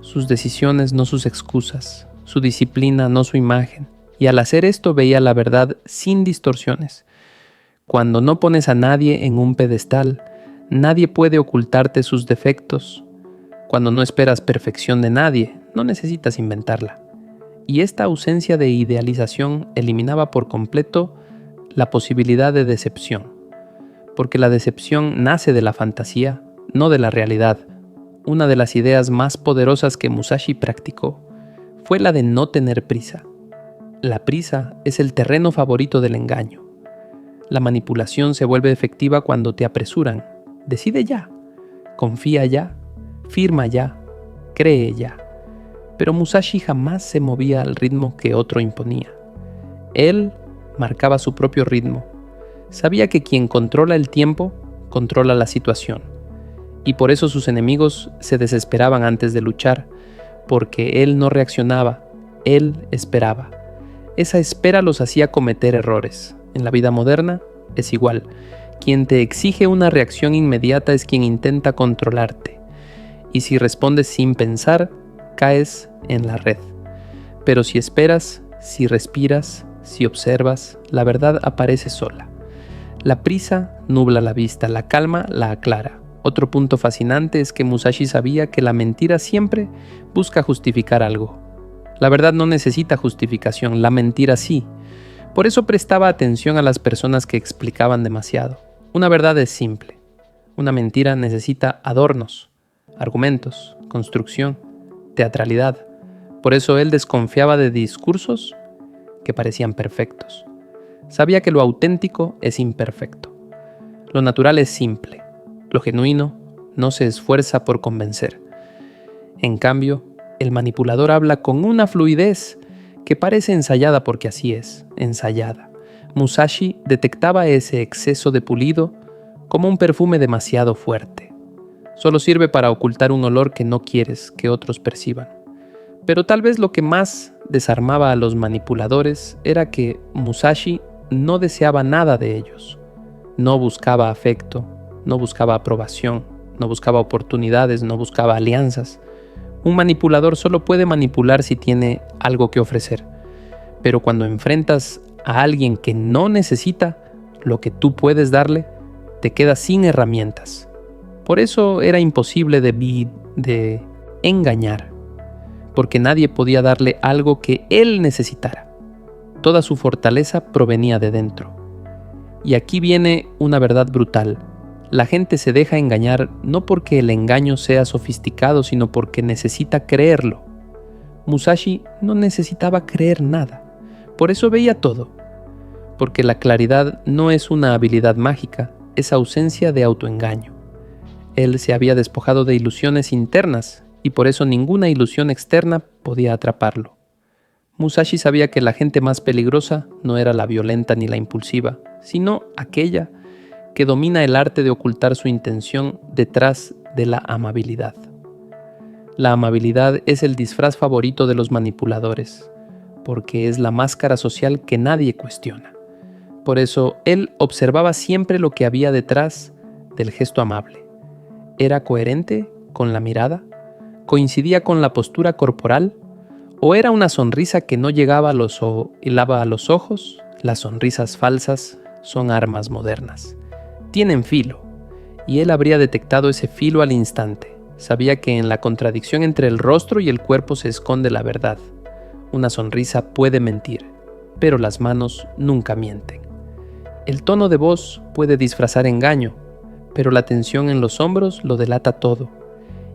sus decisiones, no sus excusas, su disciplina, no su imagen. Y al hacer esto veía la verdad sin distorsiones. Cuando no pones a nadie en un pedestal, nadie puede ocultarte sus defectos. Cuando no esperas perfección de nadie, no necesitas inventarla. Y esta ausencia de idealización eliminaba por completo la posibilidad de decepción. Porque la decepción nace de la fantasía, no de la realidad. Una de las ideas más poderosas que Musashi practicó fue la de no tener prisa. La prisa es el terreno favorito del engaño. La manipulación se vuelve efectiva cuando te apresuran. Decide ya, confía ya, firma ya, cree ya. Pero Musashi jamás se movía al ritmo que otro imponía. Él marcaba su propio ritmo. Sabía que quien controla el tiempo, controla la situación. Y por eso sus enemigos se desesperaban antes de luchar, porque él no reaccionaba, él esperaba. Esa espera los hacía cometer errores. En la vida moderna es igual. Quien te exige una reacción inmediata es quien intenta controlarte. Y si respondes sin pensar, caes en la red. Pero si esperas, si respiras, si observas, la verdad aparece sola. La prisa nubla la vista, la calma la aclara. Otro punto fascinante es que Musashi sabía que la mentira siempre busca justificar algo. La verdad no necesita justificación, la mentira sí. Por eso prestaba atención a las personas que explicaban demasiado. Una verdad es simple. Una mentira necesita adornos. argumentos, construcción, teatralidad. Por eso él desconfiaba de discursos que parecían perfectos. Sabía que lo auténtico es imperfecto. Lo natural es simple. Lo genuino no se esfuerza por convencer. En cambio, el manipulador habla con una fluidez que parece ensayada porque así es, ensayada. Musashi detectaba ese exceso de pulido como un perfume demasiado fuerte. Solo sirve para ocultar un olor que no quieres que otros perciban. Pero tal vez lo que más desarmaba a los manipuladores era que Musashi no deseaba nada de ellos. No buscaba afecto, no buscaba aprobación, no buscaba oportunidades, no buscaba alianzas. Un manipulador solo puede manipular si tiene algo que ofrecer. Pero cuando enfrentas a alguien que no necesita lo que tú puedes darle, te quedas sin herramientas. Por eso era imposible de engañar, porque nadie podía darle algo que él necesitara. Toda su fortaleza provenía de dentro. Y aquí viene una verdad brutal. La gente se deja engañar no porque el engaño sea sofisticado, sino porque necesita creerlo. Musashi no necesitaba creer nada. Por eso veía todo. Porque la claridad no es una habilidad mágica, es ausencia de autoengaño. Él se había despojado de ilusiones internas y por eso ninguna ilusión externa podía atraparlo. Musashi sabía que la gente más peligrosa no era la violenta ni la impulsiva, sino aquella que domina el arte de ocultar su intención detrás de la amabilidad. La amabilidad es el disfraz favorito de los manipuladores, porque es la máscara social que nadie cuestiona. Por eso él observaba siempre lo que había detrás del gesto amable. ¿Era coherente con la mirada? ¿Coincidía con la postura corporal? ¿O era una sonrisa que no llegaba hilaba a los ojos? Las sonrisas falsas son armas modernas. Tienen filo, y él habría detectado ese filo al instante. Sabía que en la contradicción entre el rostro y el cuerpo se esconde la verdad. Una sonrisa puede mentir, pero las manos nunca mienten. El tono de voz puede disfrazar engaño, pero la tensión en los hombros lo delata todo,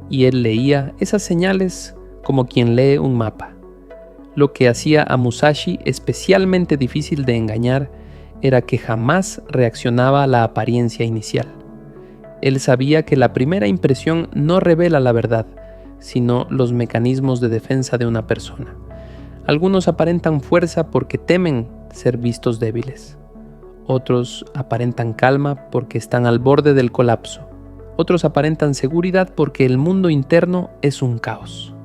y él leía esas señales como quien lee un mapa. Lo que hacía a Musashi especialmente difícil de engañar era que jamás reaccionaba a la apariencia inicial. Él sabía que la primera impresión no revela la verdad, sino los mecanismos de defensa de una persona. Algunos aparentan fuerza porque temen ser vistos débiles. Otros aparentan calma porque están al borde del colapso. Otros aparentan seguridad porque el mundo interno es un caos.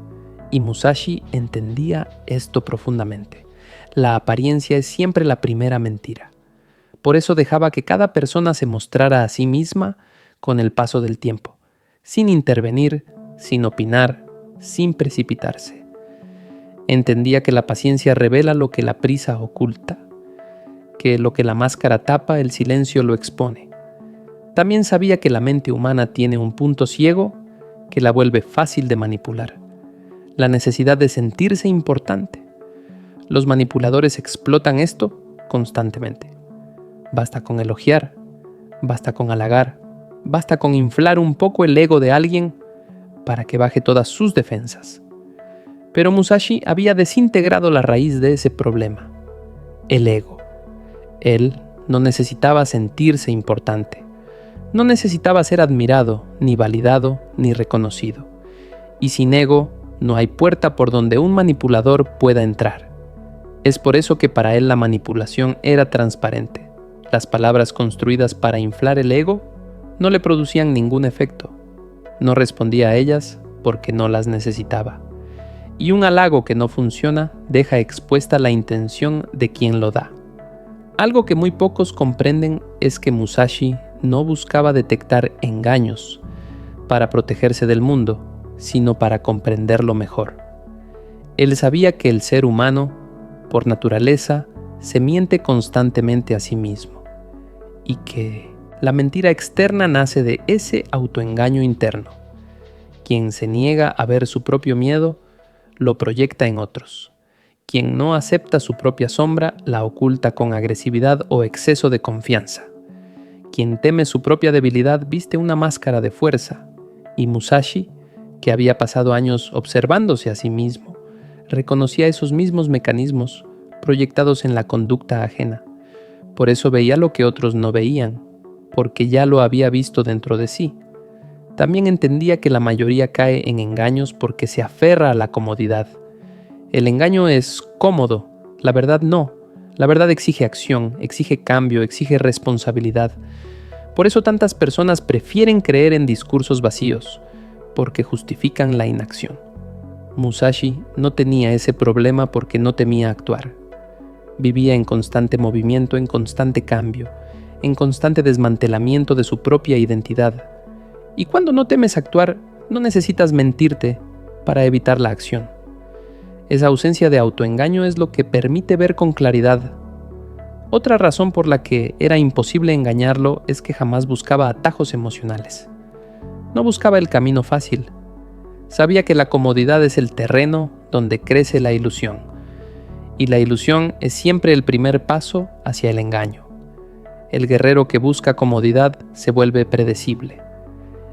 Y Musashi entendía esto profundamente. La apariencia es siempre la primera mentira. Por eso dejaba que cada persona se mostrara a sí misma con el paso del tiempo, sin intervenir, sin opinar, sin precipitarse. Entendía que la paciencia revela lo que la prisa oculta, que lo que la máscara tapa, el silencio lo expone. También sabía que la mente humana tiene un punto ciego que la vuelve fácil de manipular: la necesidad de sentirse importante. Los manipuladores explotan esto constantemente. Basta con elogiar, basta con halagar, basta con inflar un poco el ego de alguien para que baje todas sus defensas. Pero Musashi había desintegrado la raíz de ese problema: el ego. Él no necesitaba sentirse importante. No necesitaba ser admirado, ni validado, ni reconocido. Y sin ego, no hay puerta por donde un manipulador pueda entrar. Es por eso que para él la manipulación era transparente. Las palabras construidas para inflar el ego no le producían ningún efecto. No respondía a ellas porque no las necesitaba. Y un halago que no funciona deja expuesta la intención de quien lo da. Algo que muy pocos comprenden es que Musashi no buscaba detectar engaños para protegerse del mundo, sino para comprenderlo mejor. Él sabía que el ser humano, por naturaleza, se miente constantemente a sí mismo, y que la mentira externa nace de ese autoengaño interno. Quien se niega a ver su propio miedo, lo proyecta en otros. Quien no acepta su propia sombra, la oculta con agresividad o exceso de confianza. Quien teme su propia debilidad viste una máscara de fuerza, y Musashi que había pasado años observándose a sí mismo, reconocía esos mismos mecanismos proyectados en la conducta ajena. Por eso veía lo que otros no veían, porque ya lo había visto dentro de sí. También entendía que la mayoría cae en engaños porque se aferra a la comodidad. El engaño es cómodo, la verdad no. La verdad exige acción, exige cambio, exige responsabilidad. Por eso tantas personas prefieren creer en discursos vacíos, porque justifican la inacción. Musashi no tenía ese problema porque no temía actuar. Vivía en constante movimiento, en constante cambio, en constante desmantelamiento de su propia identidad. Y cuando no temes actuar, no necesitas mentirte para evitar la acción. Esa ausencia de autoengaño es lo que permite ver con claridad. Otra razón por la que era imposible engañarlo es que jamás buscaba atajos emocionales. No buscaba el camino fácil. Sabía que la comodidad es el terreno donde crece la ilusión. Y la ilusión es siempre el primer paso hacia el engaño. El guerrero que busca comodidad se vuelve predecible.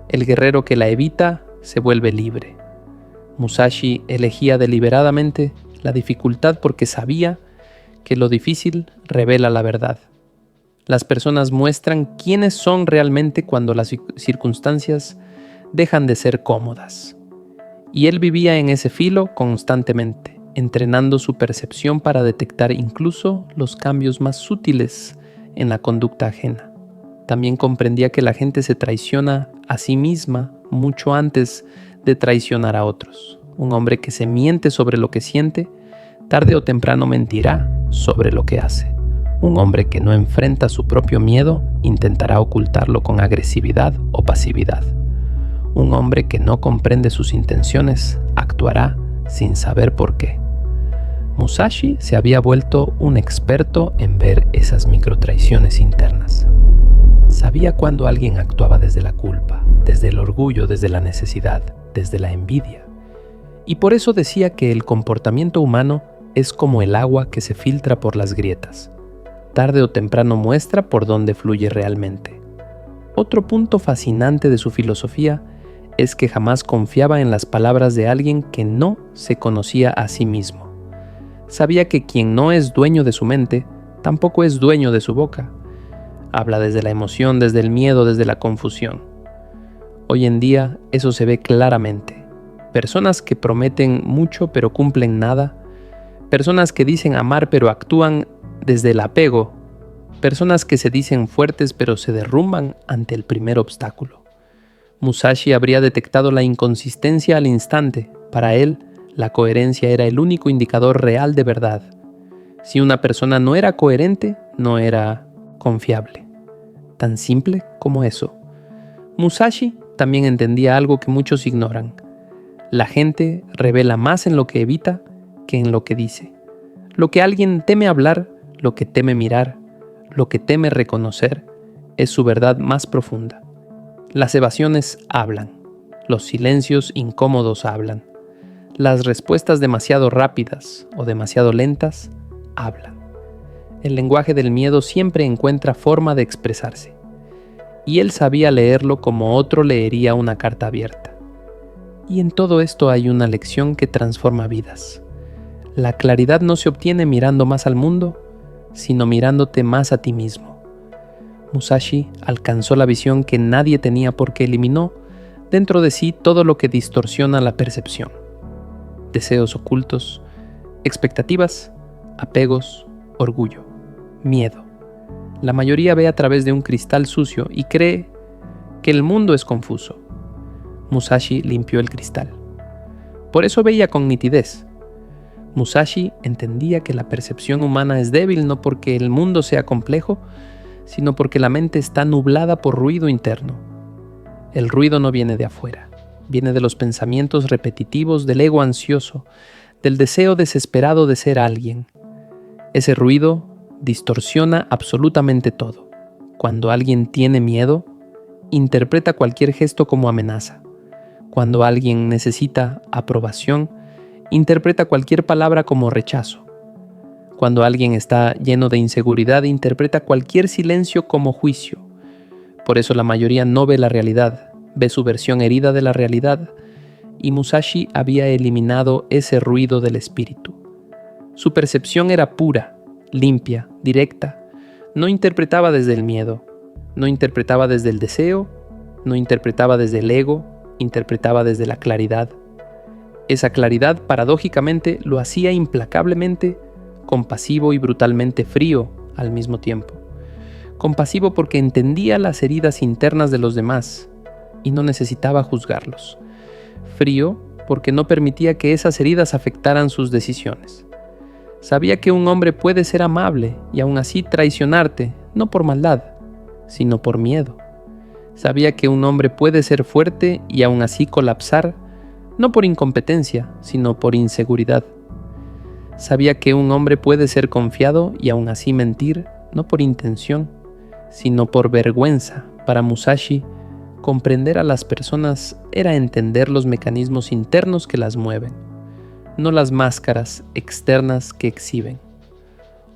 El guerrero que la evita se vuelve libre. Musashi elegía deliberadamente la dificultad porque sabía que lo difícil revela la verdad. Las personas muestran quiénes son realmente cuando las circunstancias dejan de ser cómodas. Y él vivía en ese filo constantemente, entrenando su percepción para detectar incluso los cambios más sutiles en la conducta ajena. También comprendía que la gente se traiciona a sí misma mucho antes de traicionar a otros. Un hombre que se miente sobre lo que siente, tarde o temprano mentirá sobre lo que hace. Un hombre que no enfrenta su propio miedo intentará ocultarlo con agresividad o pasividad. Un hombre que no comprende sus intenciones actuará sin saber por qué. Musashi se había vuelto un experto en ver esas microtraiciones internas. Sabía cuando alguien actuaba desde la culpa, desde el orgullo, desde la necesidad, desde la envidia. Y por eso decía que el comportamiento humano es como el agua que se filtra por las grietas. Tarde o temprano muestra por dónde fluye realmente. Otro punto fascinante de su filosofía es que jamás confiaba en las palabras de alguien que no se conocía a sí mismo. Sabía que quien no es dueño de su mente, tampoco es dueño de su boca. Habla desde la emoción, desde el miedo, desde la confusión. Hoy en día eso se ve claramente. Personas que prometen mucho pero cumplen nada. Personas que dicen amar pero actúan desde el apego. Personas que se dicen fuertes pero se derrumban ante el primer obstáculo. Musashi habría detectado la inconsistencia al instante. Para él, la coherencia era el único indicador real de verdad. Si una persona no era coherente, no era confiable. Tan simple como eso. Musashi también entendía algo que muchos ignoran. La gente revela más en lo que evita que en lo que dice. Lo que alguien teme hablar, lo que teme mirar, lo que teme reconocer, es su verdad más profunda. Las evasiones hablan. Los silencios incómodos hablan. Las respuestas demasiado rápidas o demasiado lentas hablan. El lenguaje del miedo siempre encuentra forma de expresarse. Y él sabía leerlo como otro leería una carta abierta. Y en todo esto hay una lección que transforma vidas. La claridad no se obtiene mirando más al mundo, sino mirándote más a ti mismo. Musashi alcanzó la visión que nadie tenía porque eliminó dentro de sí todo lo que distorsiona la percepción. Deseos ocultos, expectativas, apegos, orgullo, miedo. La mayoría ve a través de un cristal sucio y cree que el mundo es confuso. Musashi limpió el cristal. Por eso veía con nitidez. Musashi entendía que la percepción humana es débil no porque el mundo sea complejo, sino porque la mente está nublada por ruido interno. El ruido no viene de afuera, viene de los pensamientos repetitivos del ego ansioso, del deseo desesperado de ser alguien. Ese ruido distorsiona absolutamente todo. Cuando alguien tiene miedo, interpreta cualquier gesto como amenaza. Cuando alguien necesita aprobación, interpreta cualquier palabra como rechazo. Cuando alguien está lleno de inseguridad, interpreta cualquier silencio como juicio. Por eso la mayoría no ve la realidad, ve su versión herida de la realidad y Musashi había eliminado ese ruido del espíritu. Su percepción era pura, limpia, directa. No interpretaba desde el miedo, no interpretaba desde el deseo, no interpretaba desde el ego, interpretaba desde la claridad. Esa claridad, paradójicamente, lo hacía implacablemente compasivo y brutalmente frío al mismo tiempo. Compasivo porque entendía las heridas internas de los demás y no necesitaba juzgarlos. Frío porque no permitía que esas heridas afectaran sus decisiones. Sabía que un hombre puede ser amable y aún así traicionarte, no por maldad, sino por miedo. Sabía que un hombre puede ser fuerte y aún así colapsar, no por incompetencia, sino por inseguridad. Sabía que un hombre puede ser confiado y aún así mentir, no por intención, sino por vergüenza. Para Musashi, comprender a las personas era entender los mecanismos internos que las mueven, no las máscaras externas que exhiben.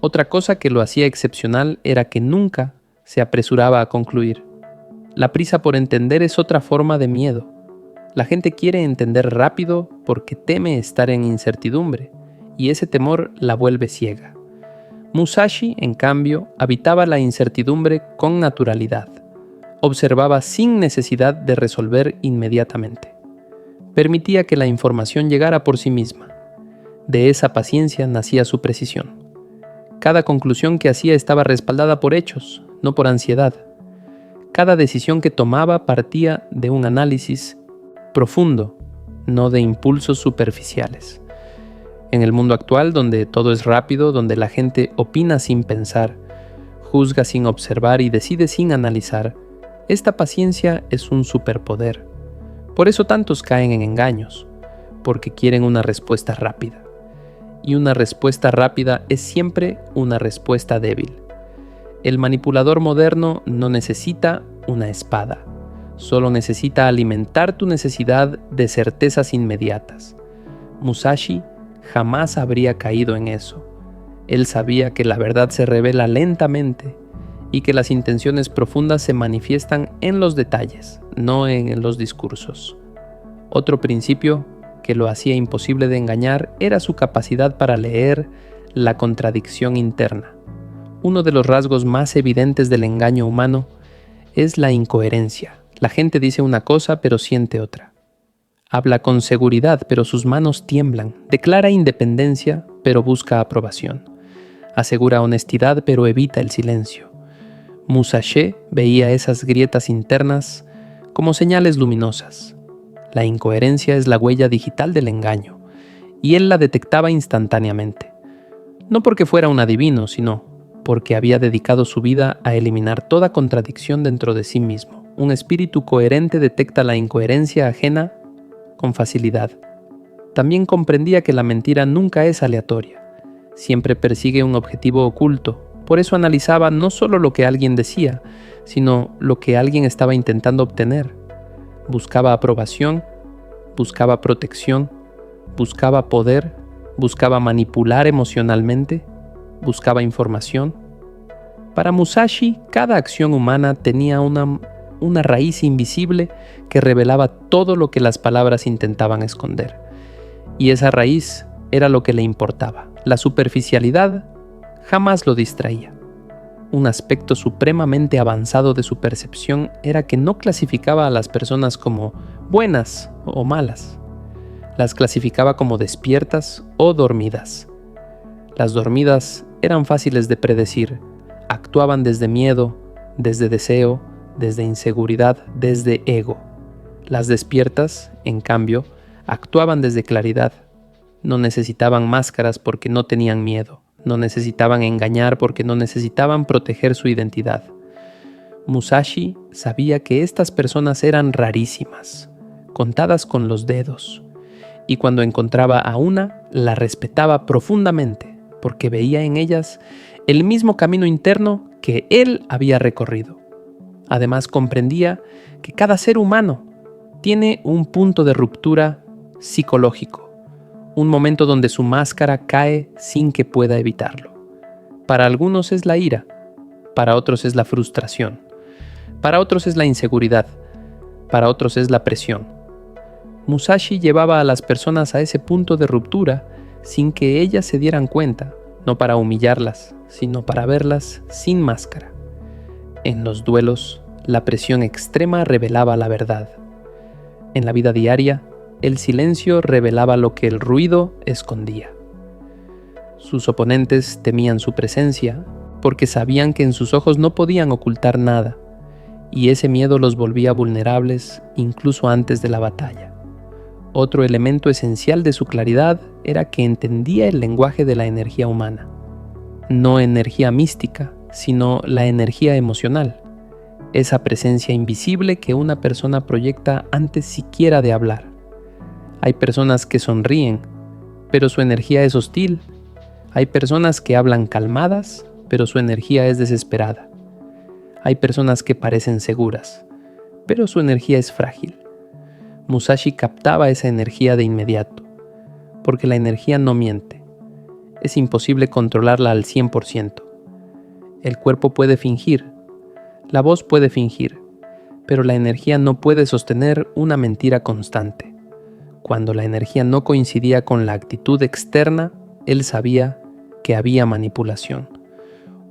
Otra cosa que lo hacía excepcional era que nunca se apresuraba a concluir. La prisa por entender es otra forma de miedo. La gente quiere entender rápido porque teme estar en incertidumbre, y ese temor la vuelve ciega. Musashi, en cambio, habitaba la incertidumbre con naturalidad. Observaba sin necesidad de resolver inmediatamente. Permitía que la información llegara por sí misma. De esa paciencia nacía su precisión. Cada conclusión que hacía estaba respaldada por hechos, no por ansiedad. Cada decisión que tomaba partía de un análisis profundo, no de impulsos superficiales. En el mundo actual, donde todo es rápido, donde la gente opina sin pensar, juzga sin observar y decide sin analizar, esta paciencia es un superpoder. Por eso tantos caen en engaños, porque quieren una respuesta rápida. Y una respuesta rápida es siempre una respuesta débil. El manipulador moderno no necesita una espada, solo necesita alimentar tu necesidad de certezas inmediatas. Musashi jamás habría caído en eso. Él sabía que la verdad se revela lentamente y que las intenciones profundas se manifiestan en los detalles, no en los discursos. Otro principio que lo hacía imposible de engañar era su capacidad para leer la contradicción interna. Uno de los rasgos más evidentes del engaño humano es la incoherencia. La gente dice una cosa pero siente otra. Habla con seguridad, pero sus manos tiemblan. Declara independencia, pero busca aprobación. Asegura honestidad, pero evita el silencio. Musashi veía esas grietas internas como señales luminosas. La incoherencia es la huella digital del engaño, y él la detectaba instantáneamente. No porque fuera un adivino, sino porque había dedicado su vida a eliminar toda contradicción dentro de sí mismo. Un espíritu coherente detecta la incoherencia ajena con facilidad. También comprendía que la mentira nunca es aleatoria, siempre persigue un objetivo oculto. Por eso analizaba no solo lo que alguien decía, sino lo que alguien estaba intentando obtener. Buscaba aprobación, buscaba protección, buscaba poder, buscaba manipular emocionalmente, buscaba información. Para Musashi, cada acción humana tenía una raíz invisible que revelaba todo lo que las palabras intentaban esconder. Y esa raíz era lo que le importaba. La superficialidad jamás lo distraía. Un aspecto supremamente avanzado de su percepción era que no clasificaba a las personas como buenas o malas. Las clasificaba como despiertas o dormidas. Las dormidas eran fáciles de predecir. Actuaban desde miedo, desde deseo, desde inseguridad, desde ego. Las despiertas, en cambio, actuaban desde claridad. No necesitaban máscaras porque no tenían miedo. No necesitaban engañar porque no necesitaban proteger su identidad. Musashi sabía que estas personas eran rarísimas, contadas con los dedos. Y cuando encontraba a una, la respetaba profundamente, porque veía en ellas el mismo camino interno que él había recorrido. Además, comprendía que cada ser humano tiene un punto de ruptura psicológico, un momento donde su máscara cae sin que pueda evitarlo. Para algunos es la ira, para otros es la frustración, para otros es la inseguridad, para otros es la presión. Musashi llevaba a las personas a ese punto de ruptura sin que ellas se dieran cuenta, no para humillarlas, sino para verlas sin máscara. En los duelos, la presión extrema revelaba la verdad. En la vida diaria, el silencio revelaba lo que el ruido escondía. Sus oponentes temían su presencia porque sabían que en sus ojos no podían ocultar nada, y ese miedo los volvía vulnerables incluso antes de la batalla. Otro elemento esencial de su claridad era que entendía el lenguaje de la energía humana. No energía mística, sino la energía emocional. Esa presencia invisible que una persona proyecta antes siquiera de hablar. Hay personas que sonríen, pero su energía es hostil. Hay personas que hablan calmadas, pero su energía es desesperada. Hay personas que parecen seguras, pero su energía es frágil. Musashi captaba esa energía de inmediato, porque la energía no miente. Es imposible controlarla al 100%. El cuerpo puede fingir, la voz puede fingir, pero la energía no puede sostener una mentira constante. Cuando la energía no coincidía con la actitud externa, él sabía que había manipulación.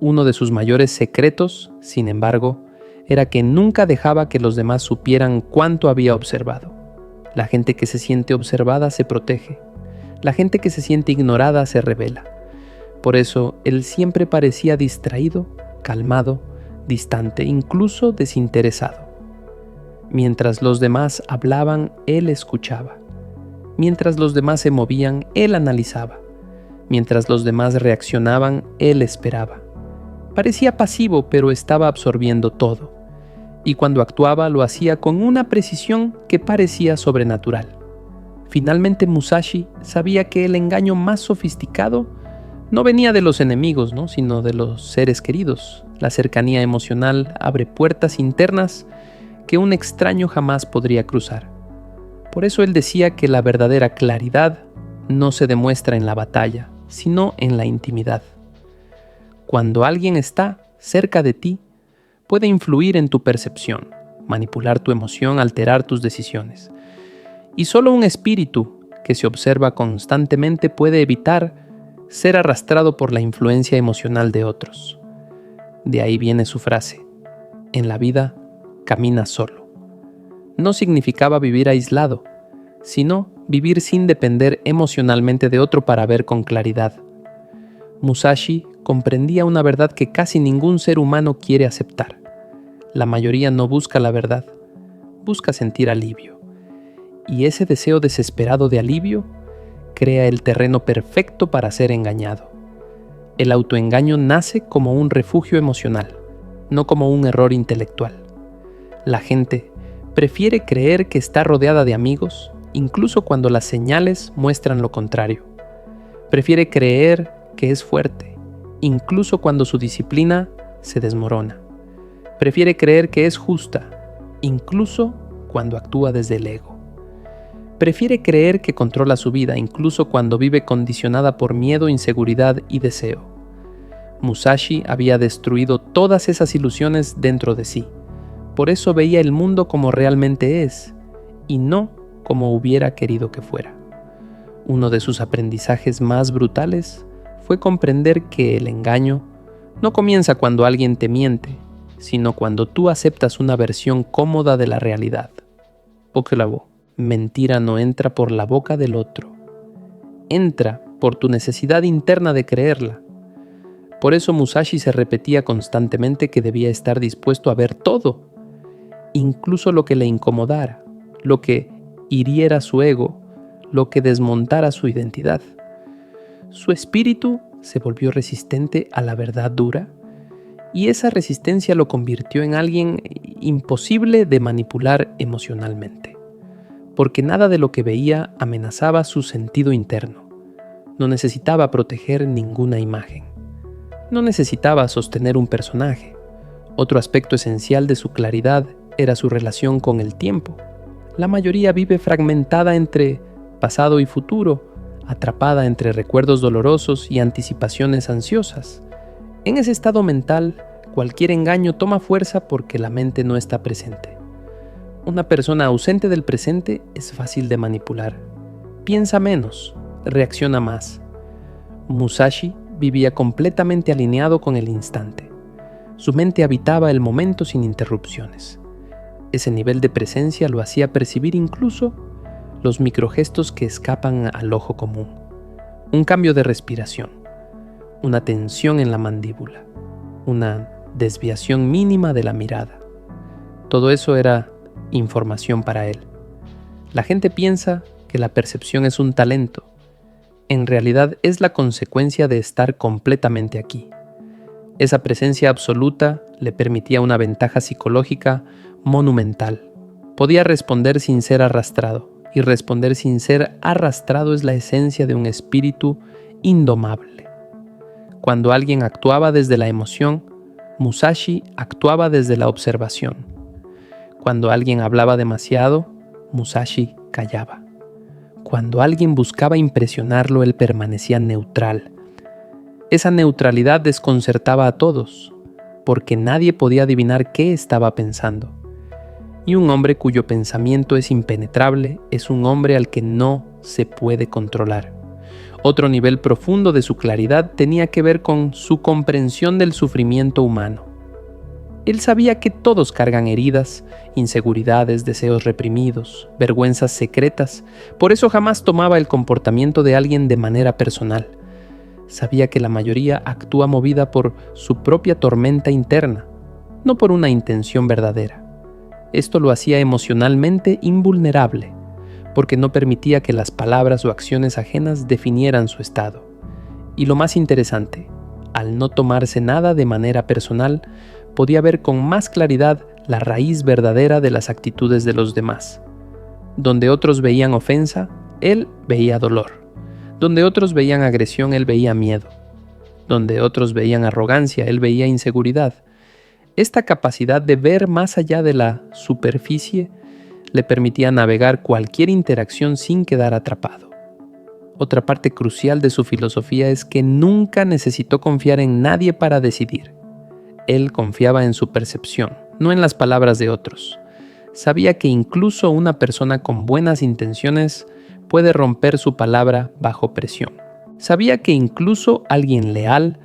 Uno de sus mayores secretos, sin embargo, era que nunca dejaba que los demás supieran cuánto había observado. La gente que se siente observada se protege. La gente que se siente ignorada se revela. Por eso, él siempre parecía distraído, calmado, distante, incluso desinteresado. Mientras los demás hablaban, él escuchaba. Mientras los demás se movían, él analizaba. Mientras los demás reaccionaban, él esperaba. Parecía pasivo, pero estaba absorbiendo todo. Y cuando actuaba lo hacía con una precisión que parecía sobrenatural. Finalmente Musashi sabía que el engaño más sofisticado no venía de los enemigos, sino de los seres queridos. La cercanía emocional abre puertas internas que un extraño jamás podría cruzar. Por eso él decía que la verdadera claridad no se demuestra en la batalla, sino en la intimidad. Cuando alguien está cerca de ti, puede influir en tu percepción, manipular tu emoción, alterar tus decisiones. Y solo un espíritu que se observa constantemente puede evitar ser arrastrado por la influencia emocional de otros. De ahí viene su frase: en la vida camina solo. No significaba vivir aislado, sino vivir sin depender emocionalmente de otro para ver con claridad. Musashi comprendía una verdad que casi ningún ser humano quiere aceptar. La mayoría no busca la verdad, busca sentir alivio. Y ese deseo desesperado de alivio crea el terreno perfecto para ser engañado. El autoengaño nace como un refugio emocional, no como un error intelectual. La gente prefiere creer que está rodeada de amigos, incluso cuando las señales muestran lo contrario. Prefiere creer que es fuerte, incluso cuando su disciplina se desmorona. Prefiere creer que es justa, incluso cuando actúa desde el ego. Prefiere creer que controla su vida, incluso cuando vive condicionada por miedo, inseguridad y deseo. Musashi había destruido todas esas ilusiones dentro de sí. Por eso veía el mundo como realmente es, y no como hubiera querido que fuera. Uno de sus aprendizajes más brutales fue comprender que el engaño no comienza cuando alguien te miente, sino cuando tú aceptas una versión cómoda de la realidad. Okelabo, mentira no entra por la boca del otro. Entra por tu necesidad interna de creerla. Por eso Musashi se repetía constantemente que debía estar dispuesto a ver todo, incluso lo que le incomodara, lo que hiriera su ego, lo que desmontara su identidad. Su espíritu se volvió resistente a la verdad dura, y esa resistencia lo convirtió en alguien imposible de manipular emocionalmente, porque nada de lo que veía amenazaba su sentido interno. No necesitaba proteger ninguna imagen. No necesitaba sostener un personaje. Otro aspecto esencial de su claridad era su relación con el tiempo. La mayoría vive fragmentada entre pasado y futuro, atrapada entre recuerdos dolorosos y anticipaciones ansiosas. En ese estado mental, cualquier engaño toma fuerza porque la mente no está presente. Una persona ausente del presente es fácil de manipular. Piensa menos, reacciona más. Musashi vivía completamente alineado con el instante. Su mente habitaba el momento sin interrupciones. Ese nivel de presencia lo hacía percibir incluso los microgestos que escapan al ojo común. Un cambio de respiración, una tensión en la mandíbula, una desviación mínima de la mirada. Todo eso era información para él. La gente piensa que la percepción es un talento. En realidad es la consecuencia de estar completamente aquí. Esa presencia absoluta le permitía una ventaja psicológica monumental. Podía responder sin ser arrastrado, y responder sin ser arrastrado es la esencia de un espíritu indomable. Cuando alguien actuaba desde la emoción, Musashi actuaba desde la observación. Cuando alguien hablaba demasiado, Musashi callaba. Cuando alguien buscaba impresionarlo, él permanecía neutral. Esa neutralidad desconcertaba a todos, porque nadie podía adivinar qué estaba pensando. Y un hombre cuyo pensamiento es impenetrable es un hombre al que no se puede controlar. Otro nivel profundo de su claridad tenía que ver con su comprensión del sufrimiento humano. Él sabía que todos cargan heridas, inseguridades, deseos reprimidos, vergüenzas secretas. Por eso jamás tomaba el comportamiento de alguien de manera personal. Sabía que la mayoría actúa movida por su propia tormenta interna, no por una intención verdadera. Esto lo hacía emocionalmente invulnerable, porque no permitía que las palabras o acciones ajenas definieran su estado. Y lo más interesante, al no tomarse nada de manera personal, podía ver con más claridad la raíz verdadera de las actitudes de los demás. Donde otros veían ofensa, él veía dolor. Donde otros veían agresión, él veía miedo. Donde otros veían arrogancia, él veía inseguridad. Esta capacidad de ver más allá de la superficie le permitía navegar cualquier interacción sin quedar atrapado. Otra parte crucial de su filosofía es que nunca necesitó confiar en nadie para decidir. Él confiaba en su percepción, no en las palabras de otros. Sabía que incluso una persona con buenas intenciones puede romper su palabra bajo presión. Sabía que incluso alguien leal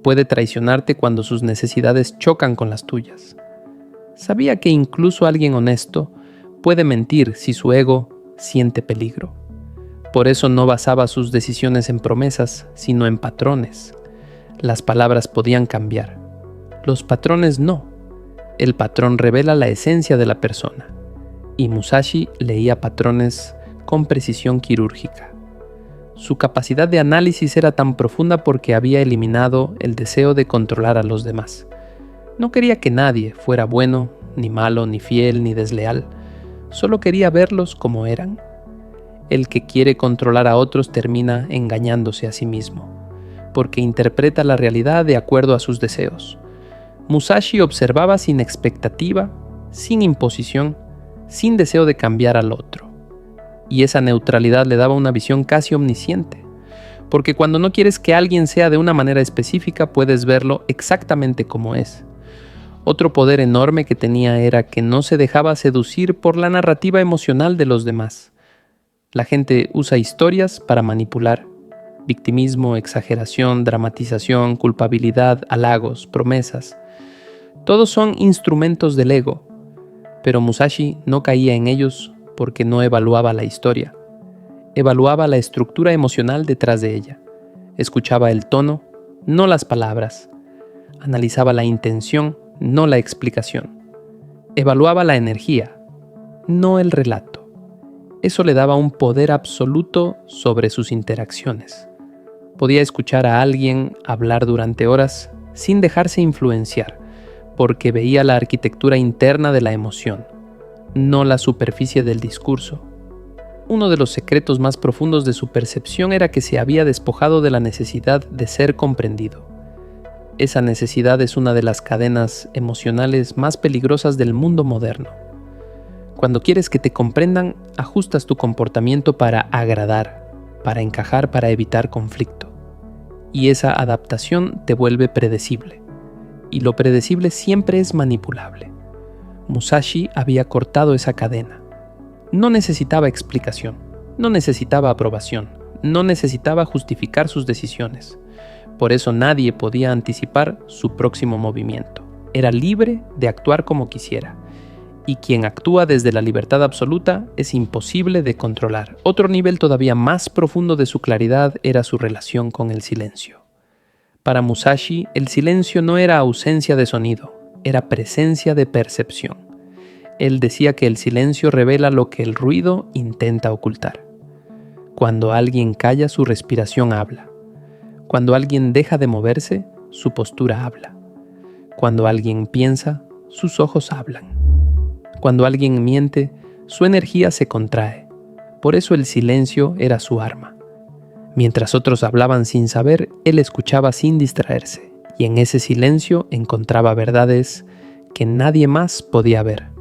puede traicionarte cuando sus necesidades chocan con las tuyas. Sabía que incluso alguien honesto puede mentir si su ego siente peligro. Por eso no basaba sus decisiones en promesas, sino en patrones. Las palabras podían cambiar. Los patrones no. El patrón revela la esencia de la persona. Y Musashi leía patrones con precisión quirúrgica. Su capacidad de análisis era tan profunda porque había eliminado el deseo de controlar a los demás. No quería que nadie fuera bueno, ni malo, ni fiel, ni desleal. Solo quería verlos como eran. El que quiere controlar a otros termina engañándose a sí mismo, porque interpreta la realidad de acuerdo a sus deseos. Musashi observaba sin expectativa, sin imposición, sin deseo de cambiar al otro. Y esa neutralidad le daba una visión casi omnisciente, porque cuando no quieres que alguien sea de una manera específica, puedes verlo exactamente como es. Otro poder enorme que tenía era que no se dejaba seducir por la narrativa emocional de los demás. La gente usa historias para manipular. Victimismo, exageración, dramatización, culpabilidad, halagos, promesas. Todos son instrumentos del ego, pero Musashi no caía en ellos porque no evaluaba la historia. Evaluaba la estructura emocional detrás de ella. Escuchaba el tono, no las palabras. Analizaba la intención, no la explicación. Evaluaba la energía, no el relato. Eso le daba un poder absoluto sobre sus interacciones. Podía escuchar a alguien hablar durante horas sin dejarse influenciar, porque veía la arquitectura interna de la emoción, no la superficie del discurso. Uno de los secretos más profundos de su percepción era que se había despojado de la necesidad de ser comprendido. Esa necesidad es una de las cadenas emocionales más peligrosas del mundo moderno. Cuando quieres que te comprendan, ajustas tu comportamiento para agradar, para encajar, para evitar conflicto. Y esa adaptación te vuelve predecible. Y lo predecible siempre es manipulable. Musashi había cortado esa cadena. No necesitaba explicación, no necesitaba aprobación, no necesitaba justificar sus decisiones. Por eso nadie podía anticipar su próximo movimiento. Era libre de actuar como quisiera. Y quien actúa desde la libertad absoluta es imposible de controlar. Otro nivel todavía más profundo de su claridad era su relación con el silencio. Para Musashi, el silencio no era ausencia de sonido, era presencia de percepción. Él decía que el silencio revela lo que el ruido intenta ocultar. Cuando alguien calla, su respiración habla. Cuando alguien deja de moverse, su postura habla. Cuando alguien piensa, sus ojos hablan. Cuando alguien miente, su energía se contrae. Por eso el silencio era su arma. Mientras otros hablaban sin saber, él escuchaba sin distraerse, y en ese silencio encontraba verdades que nadie más podía ver.